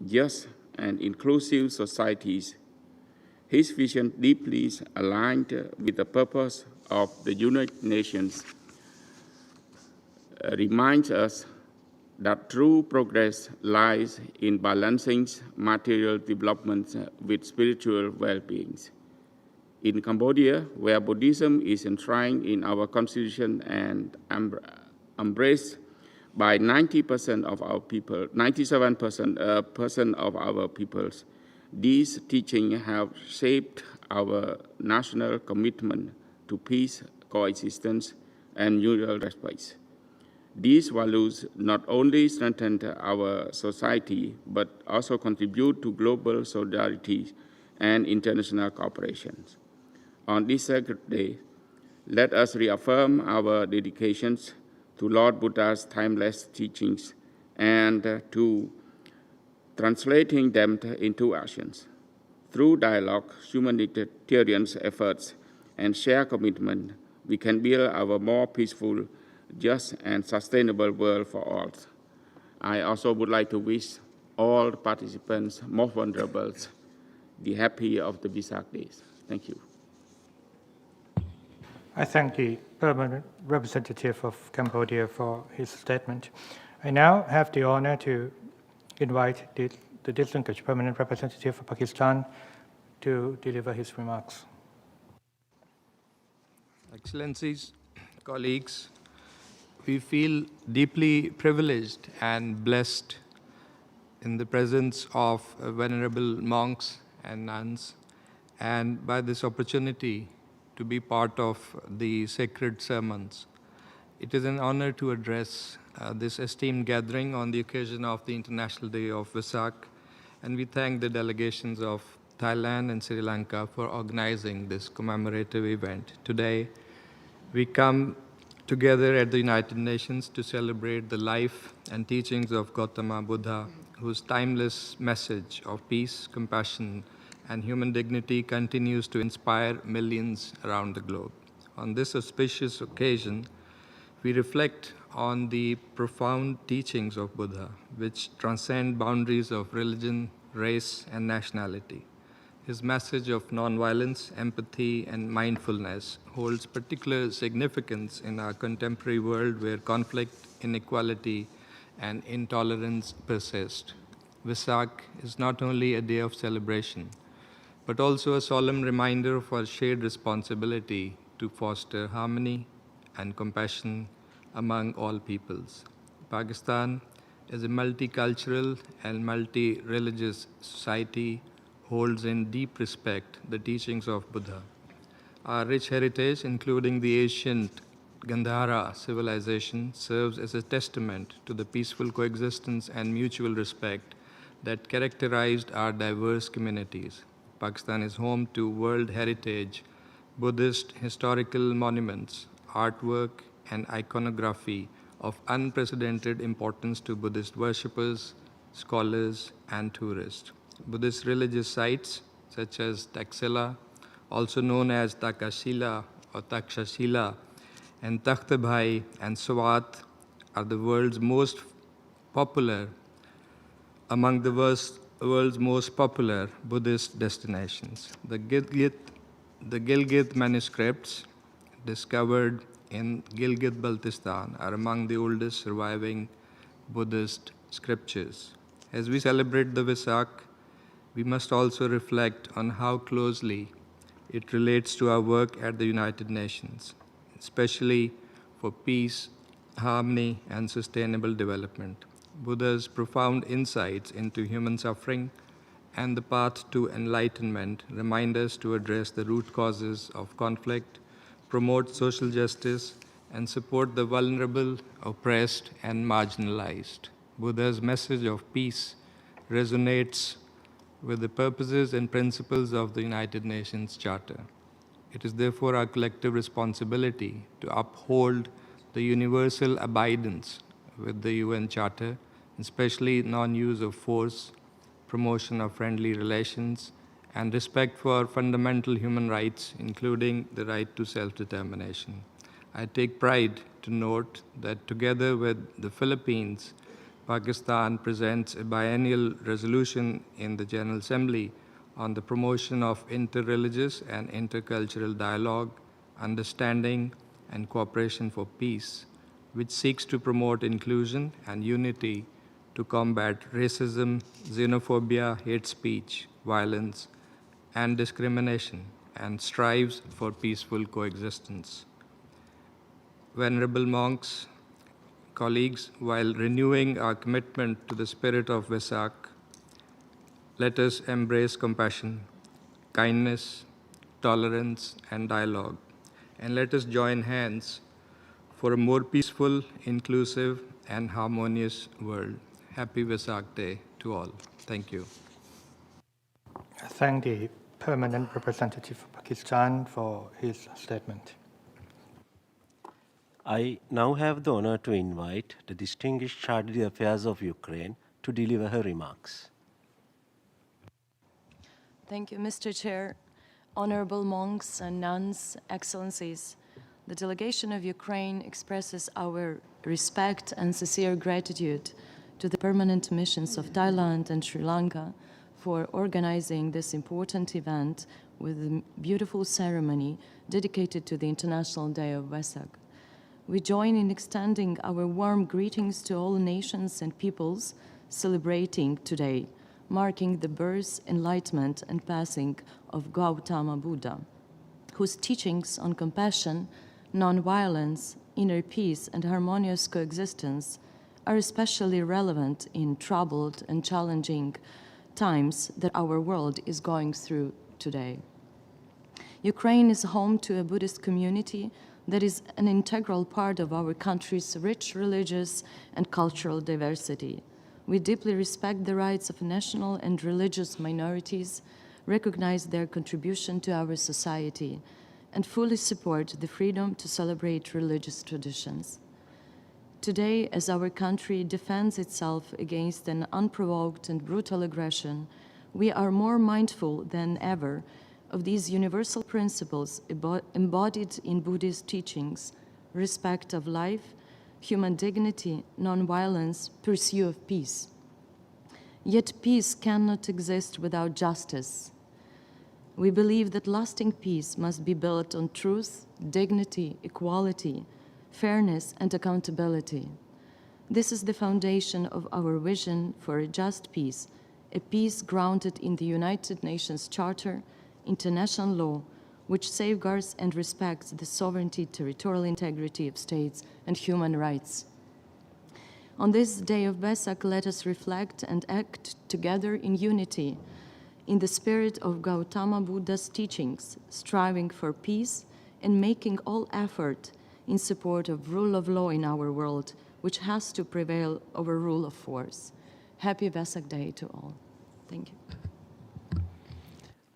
just and inclusive societies. His vision deeply aligned with the purpose of the United Nations reminds us that true progress lies in balancing material development with spiritual well-being. In Cambodia, where Buddhism is enshrined in our constitution and embraced by 90% of our people, 97% of our peoples, these teachings have shaped our national commitment to peace, coexistence, and mutual respect. These values not only strengthen our society, but also contribute to global solidarity and international cooperation. On this sacred day, let us reaffirm our dedications to Lord Buddha's timeless teachings and to translating them into actions. Through dialogue, humanitarian efforts, and shared commitment, we can build a more peaceful, just, and sustainable world for all. I also would like to wish all participants, most vulnerable, the happy of the Vesak days. Thank you. I thank the permanent representative of Cambodia for his statement. I now have the honor to invite the distinguished permanent representative of Pakistan to deliver his remarks. Excellencies, colleagues, we feel deeply privileged and blessed in the presence of venerable monks and nuns, and by this opportunity to be part of the sacred sermons. It is an honor to address this esteemed gathering on the occasion of the International Day of Vesak, and we thank the delegations of Thailand and Sri Lanka for organizing this commemorative event. Today, we come together at the United Nations to celebrate the life and teachings of Gautama Buddha, whose timeless message of peace, compassion, and human dignity continues to inspire millions around the globe. On this auspicious occasion, we reflect on the profound teachings of Buddha, which transcend boundaries of religion, race, and nationality. His message of nonviolence, empathy, and mindfulness holds particular significance in our contemporary world where conflict, inequality, and intolerance persist. Vesak is not only a day of celebration, but also a solemn reminder of our shared responsibility to foster harmony and compassion among all peoples. Pakistan is a multicultural and multi-religious society, holds in deep respect the teachings of Buddha. Our rich heritage, including the ancient Gandhara civilization, serves as a testament to the peaceful coexistence and mutual respect that characterized our diverse communities. Pakistan is home to World Heritage, Buddhist historical monuments, artwork, and iconography of unprecedented importance to Buddhist worshippers, scholars, and tourists. Buddhist religious sites such as Taxila, also known as Takashila or Takshashila, and Takhtabhai and Swat are the world's most popular, among the world's most popular Buddhist destinations. The Gilgit manuscripts discovered in Gilgit-Baltistan are among the oldest surviving Buddhist scriptures. As we celebrate the Vesak, we must also reflect on how closely it relates to our work at the United Nations, especially for peace, harmony, and sustainable development. Buddha's profound insights into human suffering and the path to enlightenment remind us to address the root causes of conflict, promote social justice, and support the vulnerable, oppressed, and marginalized. Buddha's message of peace resonates with the purposes and principles of the United Nations Charter. It is therefore our collective responsibility to uphold the universal abidance with the UN Charter, especially non-use of force, promotion of friendly relations, and respect for fundamental human rights, including the right to self-determination. I take pride to note that together with the Philippines, Pakistan presents a biennial resolution in the General Assembly on the promotion of interreligious and intercultural dialogue, understanding, and cooperation for peace, which seeks to promote inclusion and unity to combat racism, xenophobia, hate speech, violence, and discrimination, and strives for peaceful coexistence. Venerable monks, colleagues, while renewing our commitment to the spirit of Vesak, let us embrace compassion, kindness, tolerance, and dialogue, and let us join hands for a more peaceful, inclusive, and harmonious world. Happy Vesak Day to all. Thank you. Thank the Permanent Representative of Pakistan for his statement. I now have the honor to invite the distinguished Chargé d'Affaires of Ukraine to deliver her remarks. Thank you, Mr. Chair. Honorable monks and nuns, excellencies, the delegation of Ukraine expresses our respect and sincere gratitude to the permanent missions of Thailand and Sri Lanka for organizing this important event with a beautiful ceremony dedicated to the International Day of Vesak. We join in extending our warm greetings to all nations and peoples celebrating today, marking the birth, enlightenment, and passing of Gautama Buddha, whose teachings on compassion, nonviolence, inner peace, and harmonious coexistence are especially relevant in troubled and challenging times that our world is going through today. Ukraine is home to a Buddhist community that is an integral part of our country's rich religious and cultural diversity. We deeply respect the rights of national and religious minorities, recognize their contribution to our society, and fully support the freedom to celebrate religious traditions. Today, as our country defends itself against an unprovoked and brutal aggression, we are more mindful than ever of these universal principles embodied in Buddhist teachings: respect of life, human dignity, nonviolence, pursuit of peace. Yet peace cannot exist without justice. We believe that lasting peace must be built on truth, dignity, equality, fairness, and accountability. This is the foundation of our vision for a just peace, a peace grounded in the United Nations Charter, international law, which safeguards and respects the sovereignty, territorial integrity of states, and human rights. On this day of Vesak, let us reflect and act together in unity, in the spirit of Gautama Buddha's teachings, striving for peace and making all effort in support of rule of law in our world, which has to prevail over rule of force. Happy Vesak Day to all. Thank you.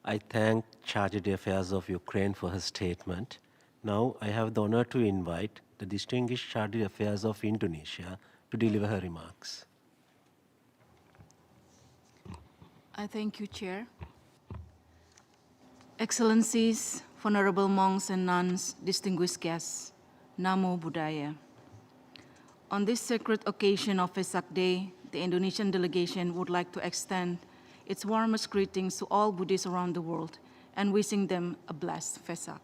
I thank Chargé d'Affaires of Ukraine for her statement. Now I have the honor to invite the distinguished Chargé d'Affaires of Indonesia to deliver her remarks. I thank you, Chair. Excellencies, venerable monks and nuns, distinguished guests, Namo Buddhaya. On this sacred occasion of Vesak Day, the Indonesian delegation would like to extend its warmest greetings to all Buddhists around the world and wishing them a blessed Vesak.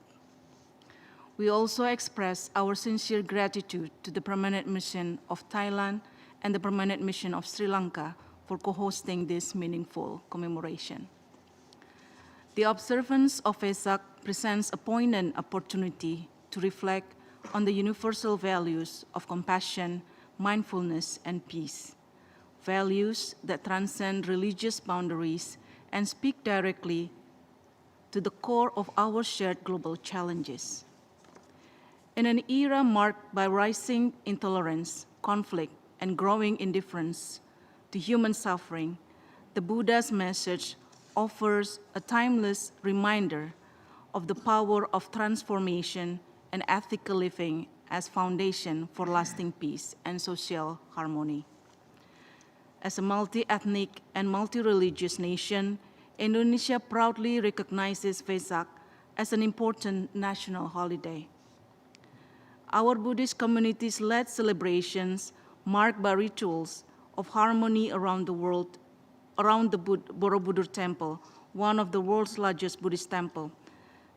We also express our sincere gratitude to the Permanent Mission of Thailand and the Permanent Mission of Sri Lanka for co-hosting this meaningful commemoration. The observance of Vesak presents a poignant opportunity to reflect on the universal values of compassion, mindfulness, and peace, values that transcend religious boundaries and speak directly to the core of our shared global challenges. In an era marked by rising intolerance, conflict, and growing indifference to human suffering, the Buddha's message offers a timeless reminder of the power of transformation and ethical living as foundation for lasting peace and social harmony. As a multi-ethnic and multi-religious nation, Indonesia proudly recognizes Vesak as an important national holiday. Our Buddhist communities led celebrations marked by rituals of harmony around the world, around the Borobudur Temple, one of the world's largest Buddhist temples,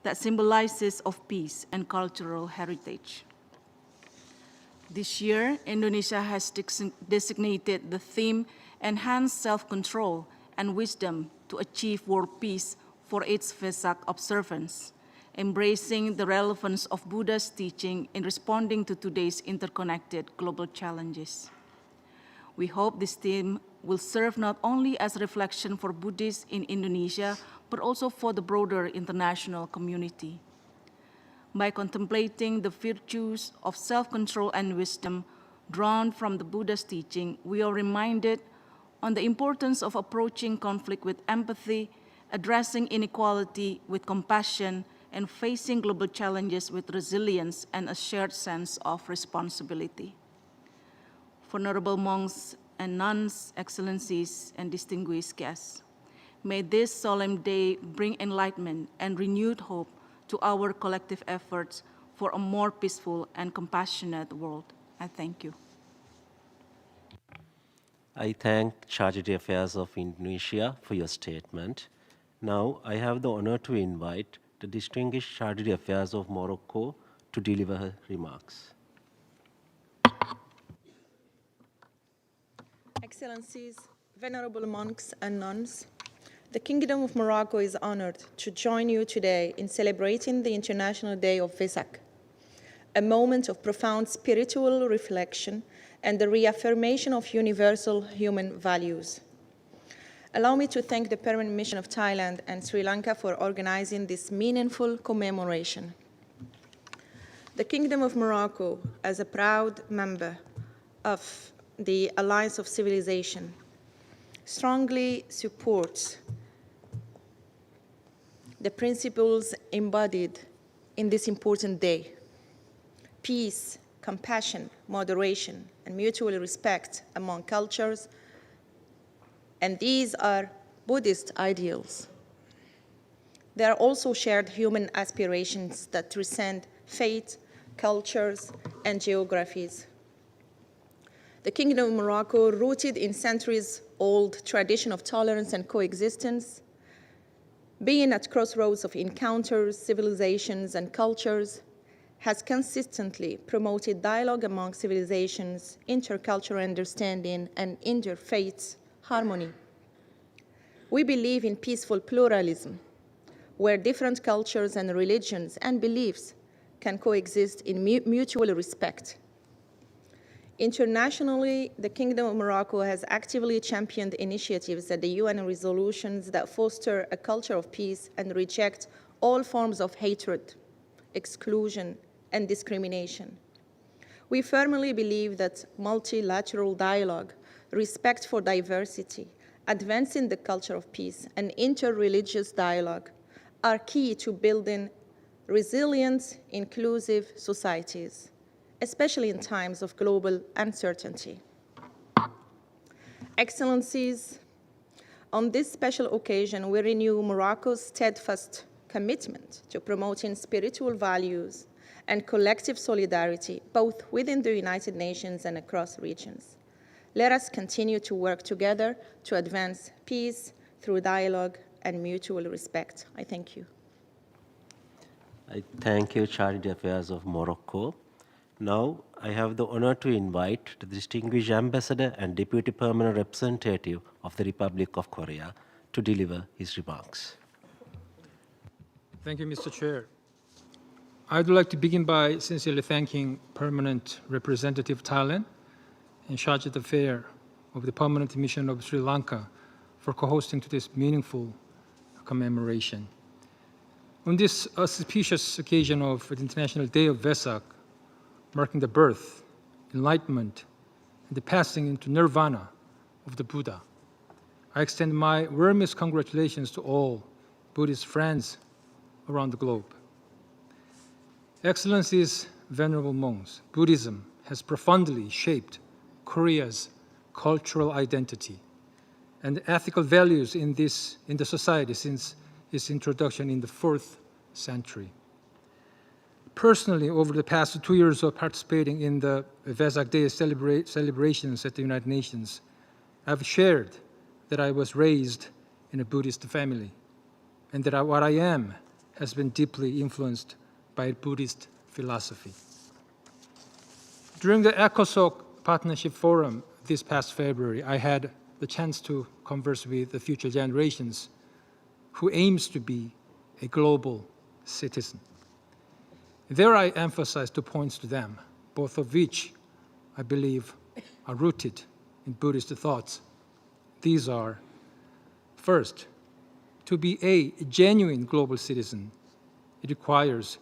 that symbolizes of peace and cultural heritage. This year, Indonesia has designated the theme Enhance Self-Control and Wisdom to Achieve World Peace for its Vesak observance, embracing the relevance of Buddha's teaching in responding to today's interconnected global challenges. We hope this theme will serve not only as a reflection for Buddhists in Indonesia, but also for the broader international community. By contemplating the virtues of self-control and wisdom drawn from the Buddha's teaching, we are reminded on the importance of approaching conflict with empathy, addressing inequality with compassion, and facing global challenges with resilience and a shared sense of responsibility. Venerable monks and nuns, excellencies, and distinguished guests, may this solemn day bring enlightenment and renewed hope to our collective efforts for a more peaceful and compassionate world. I thank you. I thank Charity Affairs of Indonesia for your statement. Now I have the honor to invite the distinguished Charity Affairs of Morocco to deliver her remarks. Excellencies, venerable monks and nuns, the Kingdom of Morocco is honored to join you today in celebrating the International Day of Vesak, a moment of profound spiritual reflection and the reaffirmation of universal human values. Allow me to thank the Permanent Mission of Thailand and Sri Lanka for organizing this meaningful commemoration. The Kingdom of Morocco, as a proud member of the Alliance of Civilization, strongly supports the principles embodied in this important day: peace, compassion, moderation, and mutual respect among cultures. And these are Buddhist ideals. There are also shared human aspirations that transcend faith, cultures, and geographies. The Kingdom of Morocco, rooted in centuries-old tradition of tolerance and coexistence, being at crossroads of encounters, civilizations, and cultures, has consistently promoted dialogue among civilizations, intercultural understanding, and interfaith harmony. We believe in peaceful pluralism, where different cultures and religions and beliefs can coexist in mutual respect. Internationally, the Kingdom of Morocco has actively championed initiatives at the UN resolutions that foster a culture of peace and reject all forms of hatred, exclusion, and discrimination. We firmly believe that multilateral dialogue, respect for diversity, advancing the culture of peace, and interreligious dialogue are key to building resilient, inclusive societies, especially in times of global uncertainty. Excellencies, on this special occasion, we renew Morocco's steadfast commitment to promoting spiritual values and collective solidarity, both within the United Nations and across regions. Let us continue to work together to advance peace through dialogue and mutual respect. I thank you. I thank you, Charity Affairs of Morocco. Now, I have the honor to invite the distinguished Ambassador and Deputy Permanent Representative of the Republic of Korea to deliver his remarks. Thank you, Mr. Chair. I would like to begin by sincerely thanking Permanent Representative Thailand and Chargé d'Affaires of the Permanent Mission of Sri Lanka for co-hosting today's meaningful commemoration. On this auspicious occasion of the International Day of Vesak, marking the birth, enlightenment, and the passing into nirvana of the Buddha, I extend my warmest congratulations to all Buddhist friends around the globe. Excellencies, venerable monks, Buddhism has profoundly shaped Korea's cultural identity and ethical values in the society since its introduction in the 4th century. Personally, over the past 2 years of participating in the Vesak Day celebrations at the United Nations, I've shared that I was raised in a Buddhist family and that what I am has been deeply influenced by Buddhist philosophy. During the ECOSOC Partnership Forum this past February, I had the chance to converse with the future generations who aims to be a global citizen. There I emphasized 2 points to them, both of which I believe are rooted in Buddhist thoughts. These are, first, to be a genuine global citizen, it requires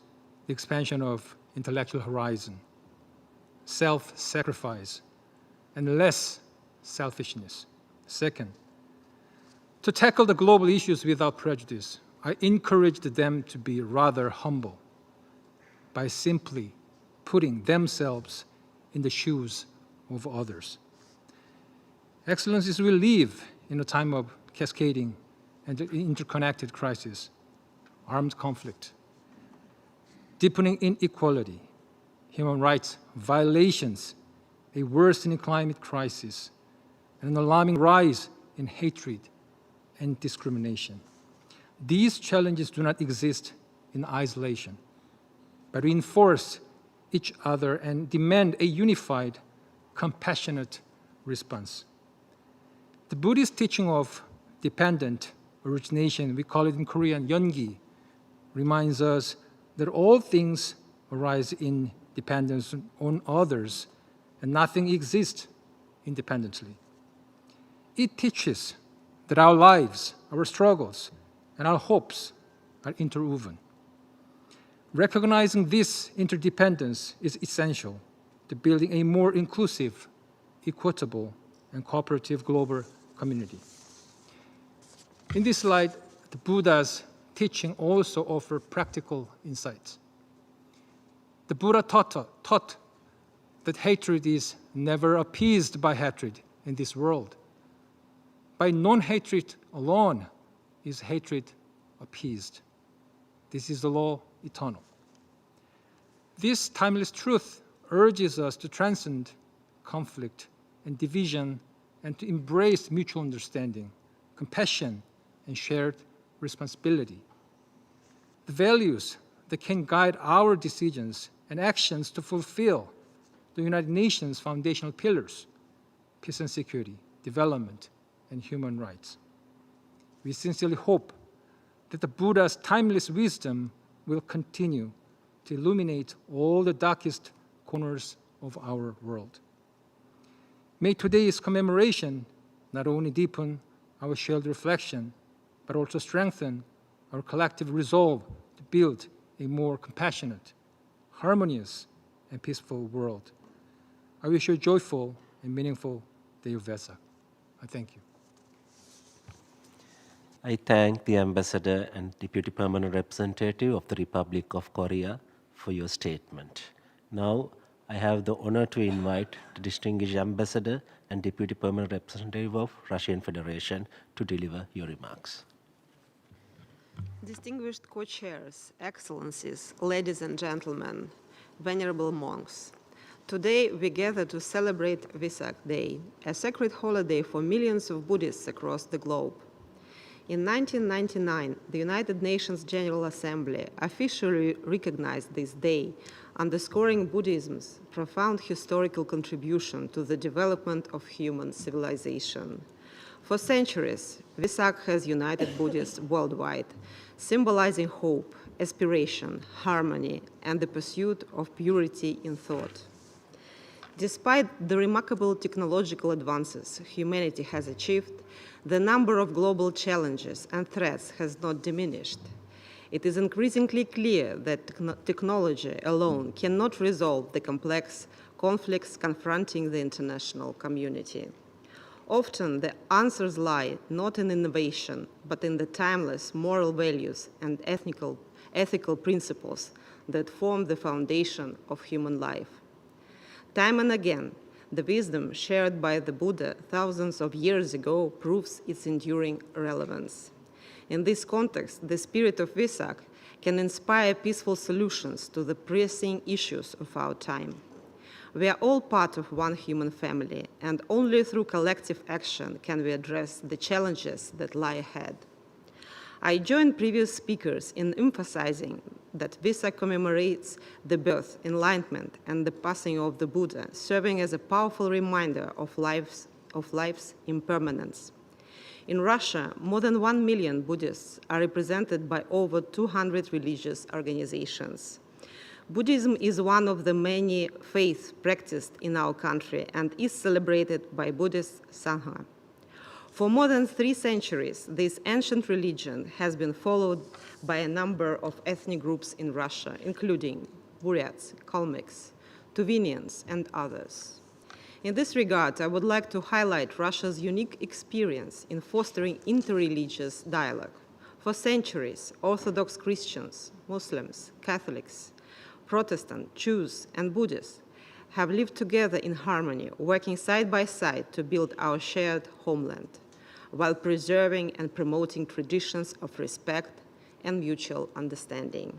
the expansion of intellectual horizon, self-sacrifice, and less selfishness. Second, to tackle the global issues without prejudice, I encouraged them to be rather humble by simply putting themselves in the shoes of others. Excellencies, we live in a time of cascading and interconnected crises, armed conflict, deepening inequality, human rights violations, a worsening climate crisis, and an alarming rise in hatred and discrimination. These challenges do not exist in isolation, but reinforce each other and demand a unified, compassionate response. The Buddhist teaching of dependent origination, we call it in Korean yeongi, reminds us that all things arise in dependence on others and nothing exists independently. It teaches that our lives, our struggles, and our hopes are interwoven. Recognizing this interdependence is essential to building a more inclusive, equitable, and cooperative global community. In this light, the Buddha's teaching also offers practical insights. The Buddha taught that hatred is never appeased by hatred in this world. By non-hatred alone is hatred appeased. This is the law eternal. This timeless truth urges us to transcend conflict and division and to embrace mutual understanding, compassion, and shared responsibility. The values that can guide our decisions and actions to fulfill the United Nations foundational pillars, peace and security, development, and human rights. We sincerely hope that the Buddha's timeless wisdom will continue to illuminate all the darkest corners of our world. May today's commemoration not only deepen our shared reflection, but also strengthen our collective resolve to build a more compassionate, harmonious, and peaceful world. I wish you a joyful and meaningful Day of Vesak. I thank you. I thank the Ambassador and Deputy Permanent Representative of the Republic of Korea for your statement. Now, I have the honor to invite the distinguished Ambassador and Deputy Permanent Representative of Russian Federation to deliver your remarks. Distinguished co-chairs, excellencies, ladies and gentlemen, venerable monks, today we gather to celebrate Vesak Day, a sacred holiday for millions of Buddhists across the globe. In 1999, the United Nations General Assembly officially recognized this day, underscoring Buddhism's profound historical contribution to the development of human civilization. For centuries, Vesak has united Buddhists worldwide, symbolizing hope, aspiration, harmony, and the pursuit of purity in thought. Despite the remarkable technological advances humanity has achieved, the number of global challenges and threats has not diminished. It is increasingly clear that technology alone cannot resolve the complex conflicts confronting the international community. Often, the answers lie not in innovation, but in the timeless moral values and ethical principles that form the foundation of human life. Time and again, the wisdom shared by the Buddha thousands of years ago proves its enduring relevance. In this context, the spirit of Vesak can inspire peaceful solutions to the pressing issues of our time. We are all part of one human family, and only through collective action can we address the challenges that lie ahead. I join previous speakers in emphasizing that Vesak commemorates the birth, enlightenment, and the passing of the Buddha, serving as a powerful reminder of life's impermanence. In Russia, more than 1 million Buddhists are represented by over 200 religious organizations. Buddhism is one of the many faiths practiced in our country and is celebrated by Buddhist Sangha. For more than 3 centuries, this ancient religion has been followed by a number of ethnic groups in Russia, including Buryats, Kalmyks, Tuvinians, and others. In this regard, I would like to highlight Russia's unique experience in fostering interreligious dialogue. For centuries, Orthodox Christians, Muslims, Catholics, Protestant, Jews, and Buddhists have lived together in harmony, working side by side to build our shared homeland, while preserving and promoting traditions of respect and mutual understanding.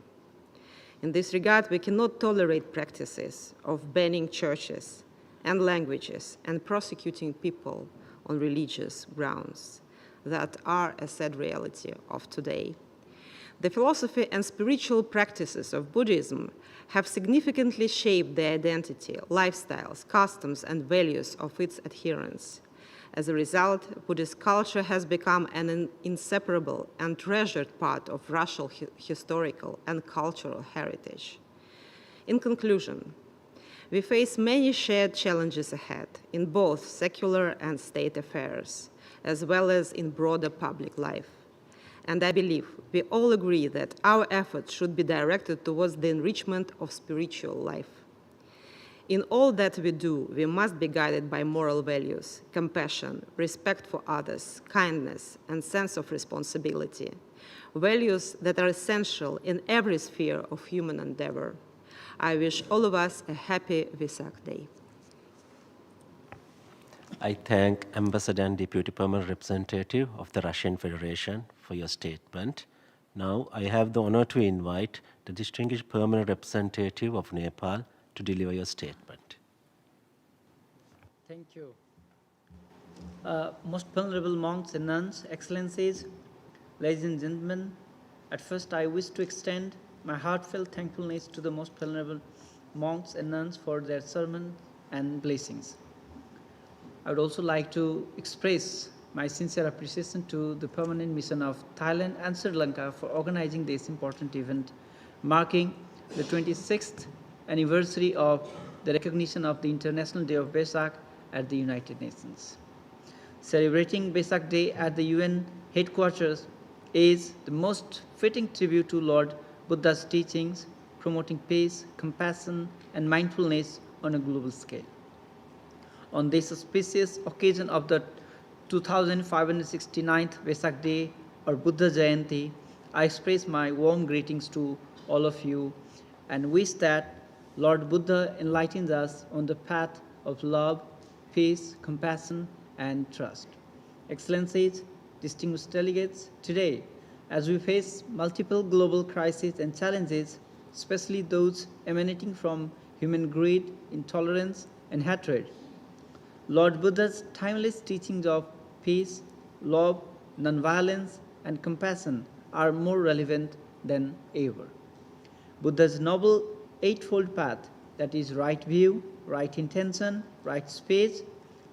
In this regard, we cannot tolerate practices of banning churches and languages and prosecuting people on religious grounds that are a sad reality of today. The philosophy and spiritual practices of Buddhism have significantly shaped the identity, lifestyles, customs, and values of its adherents. As a result, Buddhist culture has become an inseparable and treasured part of Russia's historical and cultural heritage. In conclusion, we face many shared challenges ahead in both secular and state affairs, as well as in broader public life. And I believe we all agree that our efforts should be directed towards the enrichment of spiritual life. In all that we do, we must be guided by moral values, compassion, respect for others, kindness, and sense of responsibility, values that are essential in every sphere of human endeavor. I wish all of us a happy Vesak Day. I thank Ambassador and Deputy Permanent Representative of the Russian Federation for your statement. Now I have the honor to invite the Distinguished Permanent Representative of Nepal to deliver your statement. Thank you. Most venerable monks and nuns, excellencies, ladies and gentlemen, at first I wish to extend my heartfelt thankfulness to the most venerable monks and nuns for their sermon and blessings. I would also like to express my sincere appreciation to the Permanent Mission of Thailand and Sri Lanka for organizing this important event, marking the 26th anniversary of the recognition of the International Day of Vesak at the United Nations. Celebrating Vesak Day at the UN headquarters is the most fitting tribute to Lord Buddha's teachings, promoting peace, compassion, and mindfulness on a global scale. On this auspicious occasion of the 2569th Vesak Day or Buddha Jayanti, I express my warm greetings to all of you and wish that Lord Buddha enlightens us on the path of love, peace, compassion, and trust. Excellencies, distinguished delegates, today, as we face multiple global crises and challenges, especially those emanating from human greed, intolerance, and hatred, Lord Buddha's timeless teachings of peace, love, nonviolence, and compassion are more relevant than ever. Buddha's noble eightfold path, that is right view, right intention, right speech,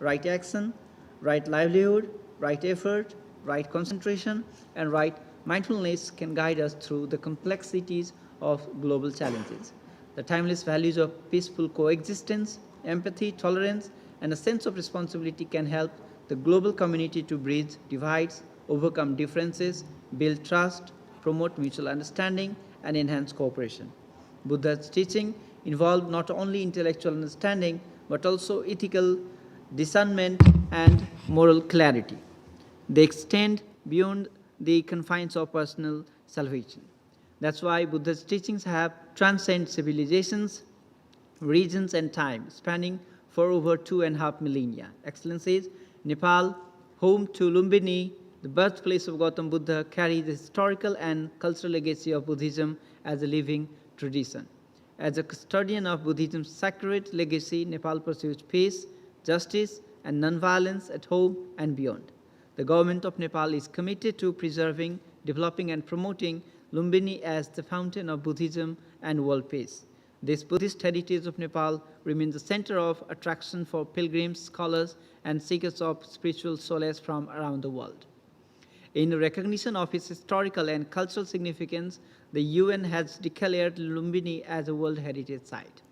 right action, right livelihood, right effort, right concentration, and right mindfulness can guide us through the complexities of global challenges. The timeless values of peaceful coexistence, empathy, tolerance, and a sense of responsibility can help the global community to bridge divides, overcome differences, build trust, promote mutual understanding, and enhance cooperation. Buddha's teaching involved not only intellectual understanding, but also ethical discernment and moral clarity. They extend beyond the confines of personal salvation. That's why Buddha's teachings have transcended civilizations, regions, and time, spanning for over 2.5 millennia. Excellencies, Nepal, home to Lumbini, the birthplace of Gautam Buddha, carries the historical and cultural legacy of Buddhism as a living tradition. As a custodian of Buddhism's sacred legacy, Nepal pursues peace, justice, and nonviolence at home and beyond. The government of Nepal is committed to preserving, developing, and promoting Lumbini as the fountain of Buddhism and world peace. This Buddhist heritage of Nepal remains the center of attraction for pilgrims, scholars, and seekers of spiritual solace from around the world. In recognition of its historical and cultural significance, the UN has declared Lumbini as a World Heritage Site.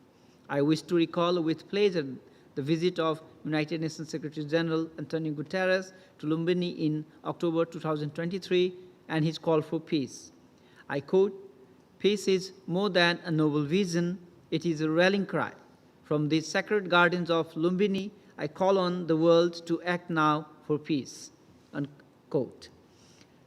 I wish to recall with pleasure the visit of United Nations Secretary General Antonio Guterres to Lumbini in October 2023 and his call for peace. I quote, "Peace is more than a noble vision, it is a rallying cry. From these sacred gardens of Lumbini, I call on the world to act now for peace." Unquote.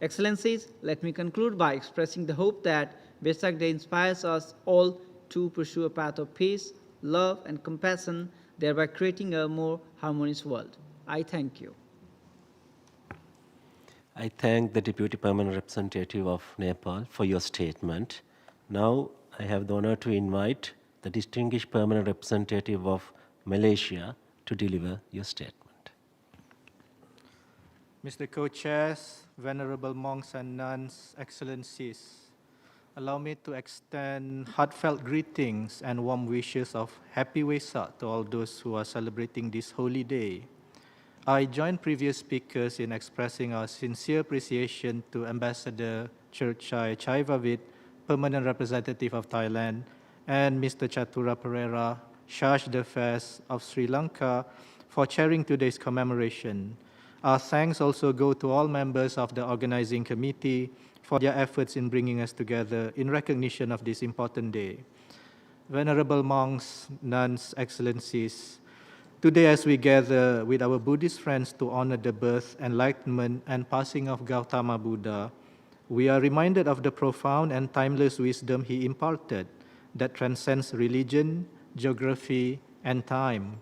Excellencies, let me conclude by expressing the hope that Vesak Day inspires us all to pursue a path of peace, love, and compassion, thereby creating a more harmonious world. I thank you. I thank the Deputy Permanent Representative of Nepal for your statement. Now I have the honor to invite the Distinguished Permanent Representative of Malaysia to deliver your statement. Mr. Co-Chairs, Venerable Monks and Nuns, Excellencies, allow me to extend heartfelt greetings and warm wishes of Happy Vesak to all those who are celebrating this holy day. I join previous speakers in expressing our sincere appreciation to Ambassador Chirchai Chaivavit, Permanent Representative of Thailand, and Mr. Chatura Pereira, Charge d'Affaires of Sri Lanka, for chairing today's commemoration. Our thanks also go to all members of the organizing committee for their efforts in bringing us together in recognition of this important day. Venerable monks, nuns, excellencies, today as we gather with our Buddhist friends to honor the birth, enlightenment, and passing of Gautama Buddha, we are reminded of the profound and timeless wisdom he imparted that transcends religion, geography, and time.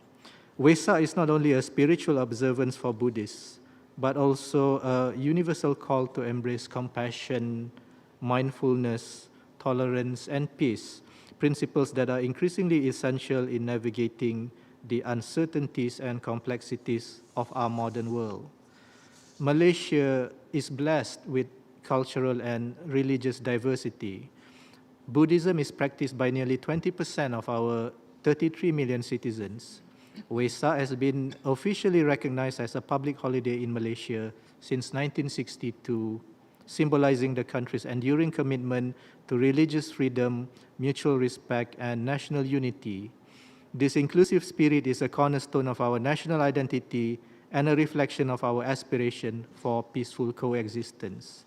Vesak is not only a spiritual observance for Buddhists, but also a universal call to embrace compassion, mindfulness, tolerance, and peace, principles that are increasingly essential in navigating the uncertainties and complexities of our modern world. Malaysia is blessed with cultural and religious diversity. Buddhism is practiced by nearly 20% of our 33 million citizens. Vesak has been officially recognized as a public holiday in Malaysia since 1962, symbolizing the country's enduring commitment to religious freedom, mutual respect, and national unity. This inclusive spirit is a cornerstone of our national identity and a reflection of our aspiration for peaceful coexistence.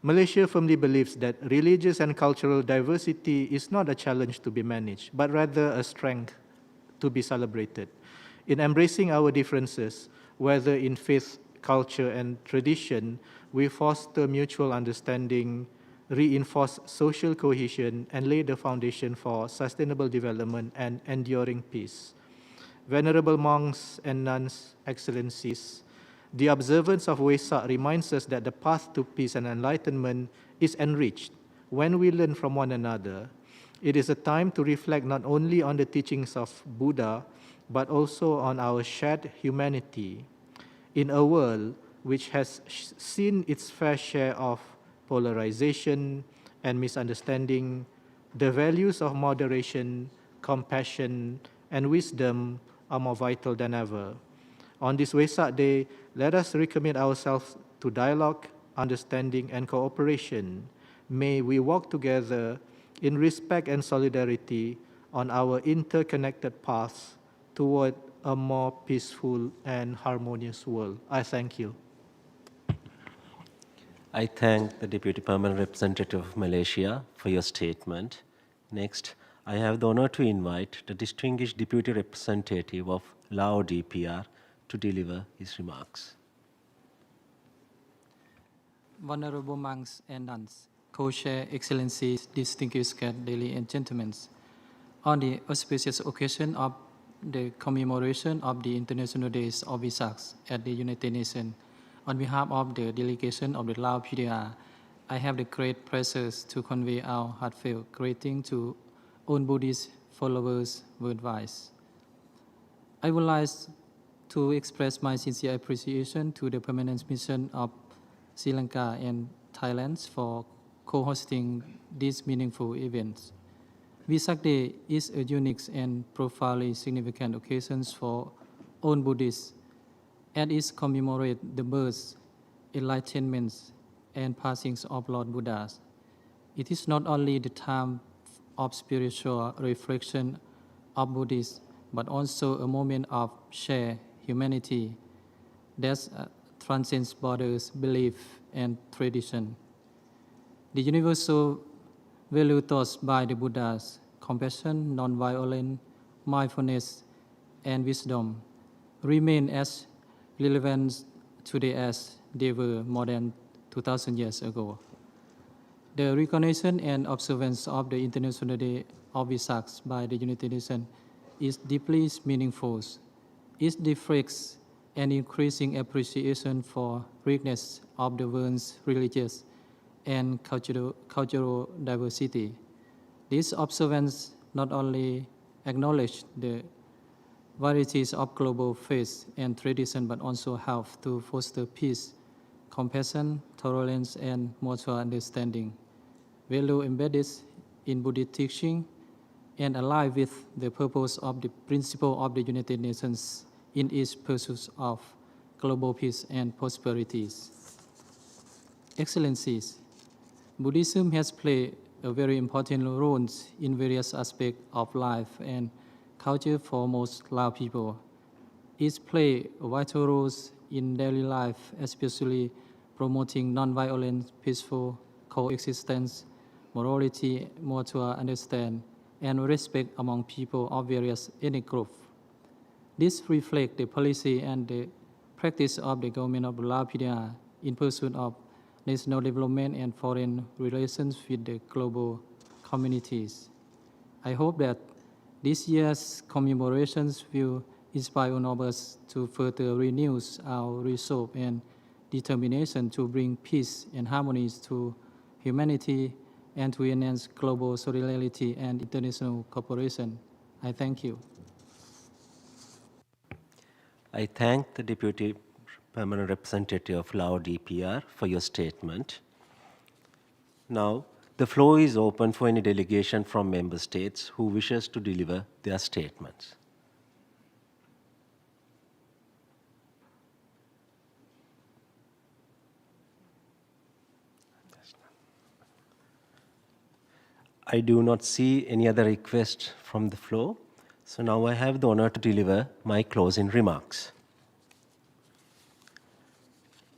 Malaysia firmly believes that religious and cultural diversity is not a challenge to be managed, but rather a strength to be celebrated. In embracing our differences, whether in faith, culture, and tradition, we foster mutual understanding, reinforce social cohesion, and lay the foundation for sustainable development and enduring peace. Venerable monks and nuns, excellencies, the observance of Vesak reminds us that the path to peace and enlightenment is enriched when we learn from one another. It is a time to reflect not only on the teachings of Buddha, but also on our shared humanity. In a world which has seen its fair share of polarization and misunderstanding, the values of moderation, compassion, and wisdom are more vital than ever. On this Vesak Day, let us recommit ourselves to dialogue, understanding, and cooperation. May we walk together in respect and solidarity on our interconnected paths toward a more peaceful and harmonious world. I thank you. I thank the Deputy Permanent Representative of Malaysia for your statement. Next, I have the honor to invite the distinguished Deputy Representative of Lao DPR to deliver his remarks. Venerable monks and nuns, co-chair excellencies, distinguished guests, ladies and gentlemen, on the auspicious occasion of the commemoration of the International Days of Vesak at the United Nations, on behalf of the delegation of the Lao PDR, I have the great pleasure to convey our heartfelt greeting to all Buddhist followers worldwide. I would like to express my sincere appreciation to the permanent mission of Sri Lanka and Thailand for co-hosting these meaningful events. Vesak Day is a unique and profoundly significant occasion for all Buddhists, as it commemorates the birth, enlightenment, and passings of Lord Buddha. It is not only the time of spiritual reflection of Buddhists, but also a moment of shared humanity that transcends borders, belief, and tradition. The universal value taught by the Buddhas, compassion, non-violence, mindfulness, and wisdom, remain as relevant today as they were more than 2,000 years ago. The recognition and observance of the International Day of Vesak by the United Nations is deeply meaningful. It reflects an increasing appreciation for richness of the world's religious and cultural diversity. This observance not only acknowledges the varieties of global faith and tradition, but also help to foster peace, compassion, tolerance, and mutual understanding, value embedded in Buddhist teaching and align with the purpose of the principle of the United Nations in its pursuit of global peace and prosperity. Excellencies, Buddhism has played a very important role in various aspects of life and culture for most Lao people. It plays a vital role in daily life, especially promoting non-violent, peaceful coexistence, morality, mutual understanding, and respect among people of various ethnic groups. This reflects the policy and the practice of the government of Lao PDR in pursuit of national development and foreign relations with the global communities. I hope that this year's commemorations will inspire all of us to further renew our resolve and determination to bring peace and harmony to humanity and to enhance global solidarity and international cooperation. I thank you. I thank the Deputy Permanent Representative of Lao DPR for your statement. Now, the floor is open for any delegation from member states who wishes to deliver their statements. I do not see any other request from the floor, so now I have the honor to deliver my closing remarks.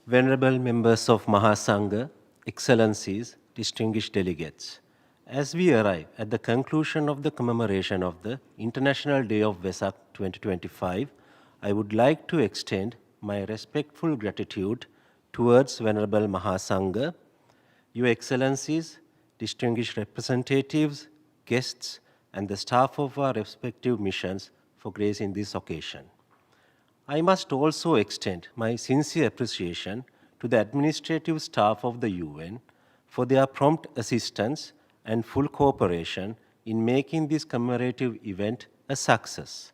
Venerable members of Mahasangha, Excellencies, distinguished delegates, as we arrive at the conclusion of the commemoration of the International Day of Vesak 2025, I would like to extend my respectful gratitude towards Venerable Mahasangha, Your Excellencies, distinguished representatives, guests, and the staff of our respective missions for gracing this occasion. I must also extend my sincere appreciation to the administrative staff of the UN for their prompt assistance and full cooperation in making this commemorative event a success.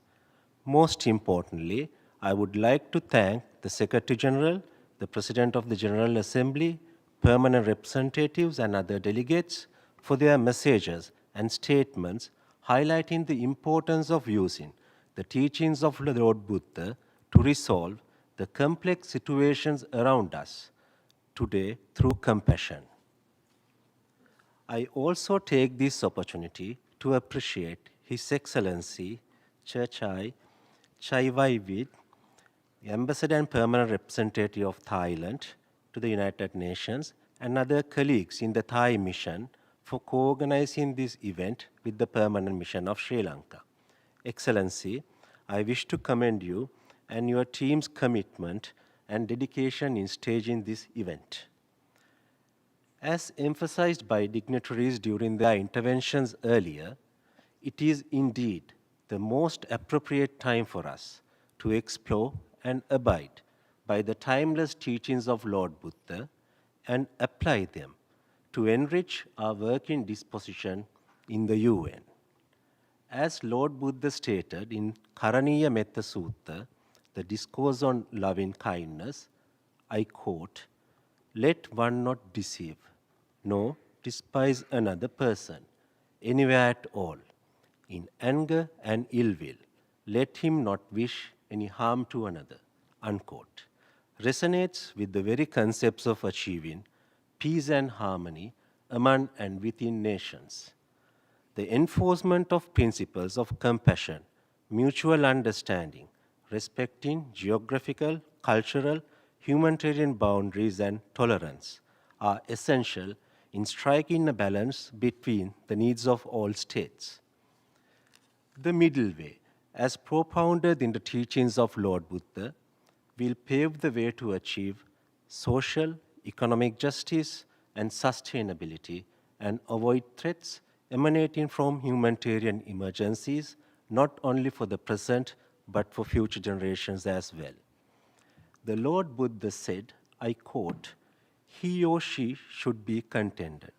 Most importantly, I would like to thank the Secretary General, the President of the General Assembly, permanent representatives, and other delegates for their messages and statements highlighting the importance of using the teachings of the Lord Buddha to resolve the complex situations around us today through compassion. I also take this opportunity to appreciate His Excellency Churchai Chai Wai-wit, the Ambassador and Permanent Representative of Thailand to the United Nations, and other colleagues in the Thai mission for co-organizing this event with the Permanent Mission of Sri Lanka. Excellency, I wish to commend you and your team's commitment and dedication in staging this event. As emphasized by dignitaries during their interventions earlier, it is indeed the most appropriate time for us to explore and abide by the timeless teachings of Lord Buddha and apply them to enrich our working disposition in the UN. As Lord Buddha stated in Karaniya Metta Sutta, the discourse on loving kindness, I quote, "Let one not deceive, nor despise another person, anywhere at all. In anger and ill will, let him not wish any harm to another," unquote, resonates with the very concepts of achieving peace and harmony among and within nations. The enforcement of principles of compassion, mutual understanding, respecting geographical, cultural, humanitarian boundaries and tolerance are essential in striking a balance between the needs of all states. The middle way, as propounded in the teachings of Lord Buddha, will pave the way to achieve social, economic justice, and sustainability and avoid threats emanating from humanitarian emergencies, not only for the present, but for future generations as well. The Lord Buddha said, I quote, "He or she should be contented,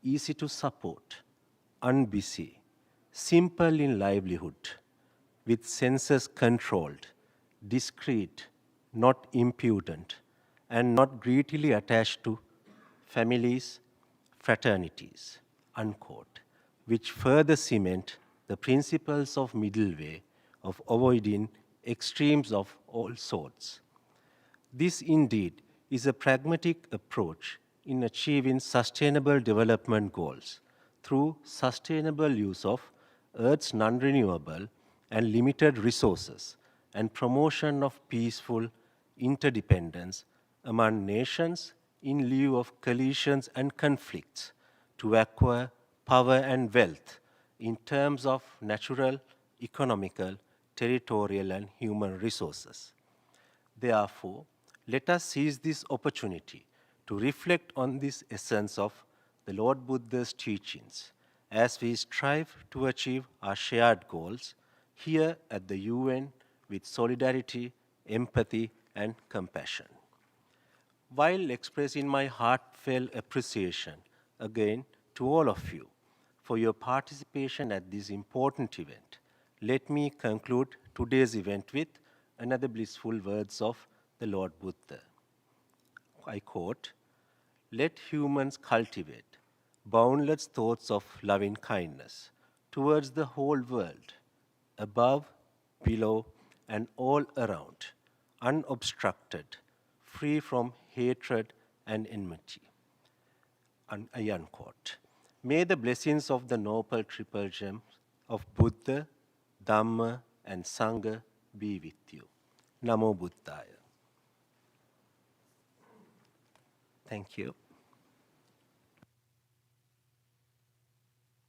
easy to support, unbusy, simple in livelihood, with senses controlled, discreet, not impudent, and not greedily attached to families, fraternities," unquote, which further cement the principles of middle way of avoiding extremes of all sorts. This indeed is a pragmatic approach in achieving sustainable development goals through sustainable use of Earth's non-renewable and limited resources and promotion of peaceful interdependence among nations in lieu of collisions and conflicts to acquire power and wealth in terms of natural, economical, territorial, and human resources. Therefore, let us seize this opportunity to reflect on this essence of the Lord Buddha's teachings as we strive to achieve our shared goals here at the UN with solidarity, empathy, and compassion. While expressing my heartfelt appreciation again to all of you for your participation at this important event, let me conclude today's event with another blissful words of the Lord Buddha. I quote, "Let humans cultivate boundless thoughts of loving kindness towards the whole world, above, below, and all around, unobstructed, free from hatred and enmity." I unquote. May the blessings of the Noble Triple Gems of Buddha, Dhamma, and Sangha be with you. Namo Buddhaya. Thank you.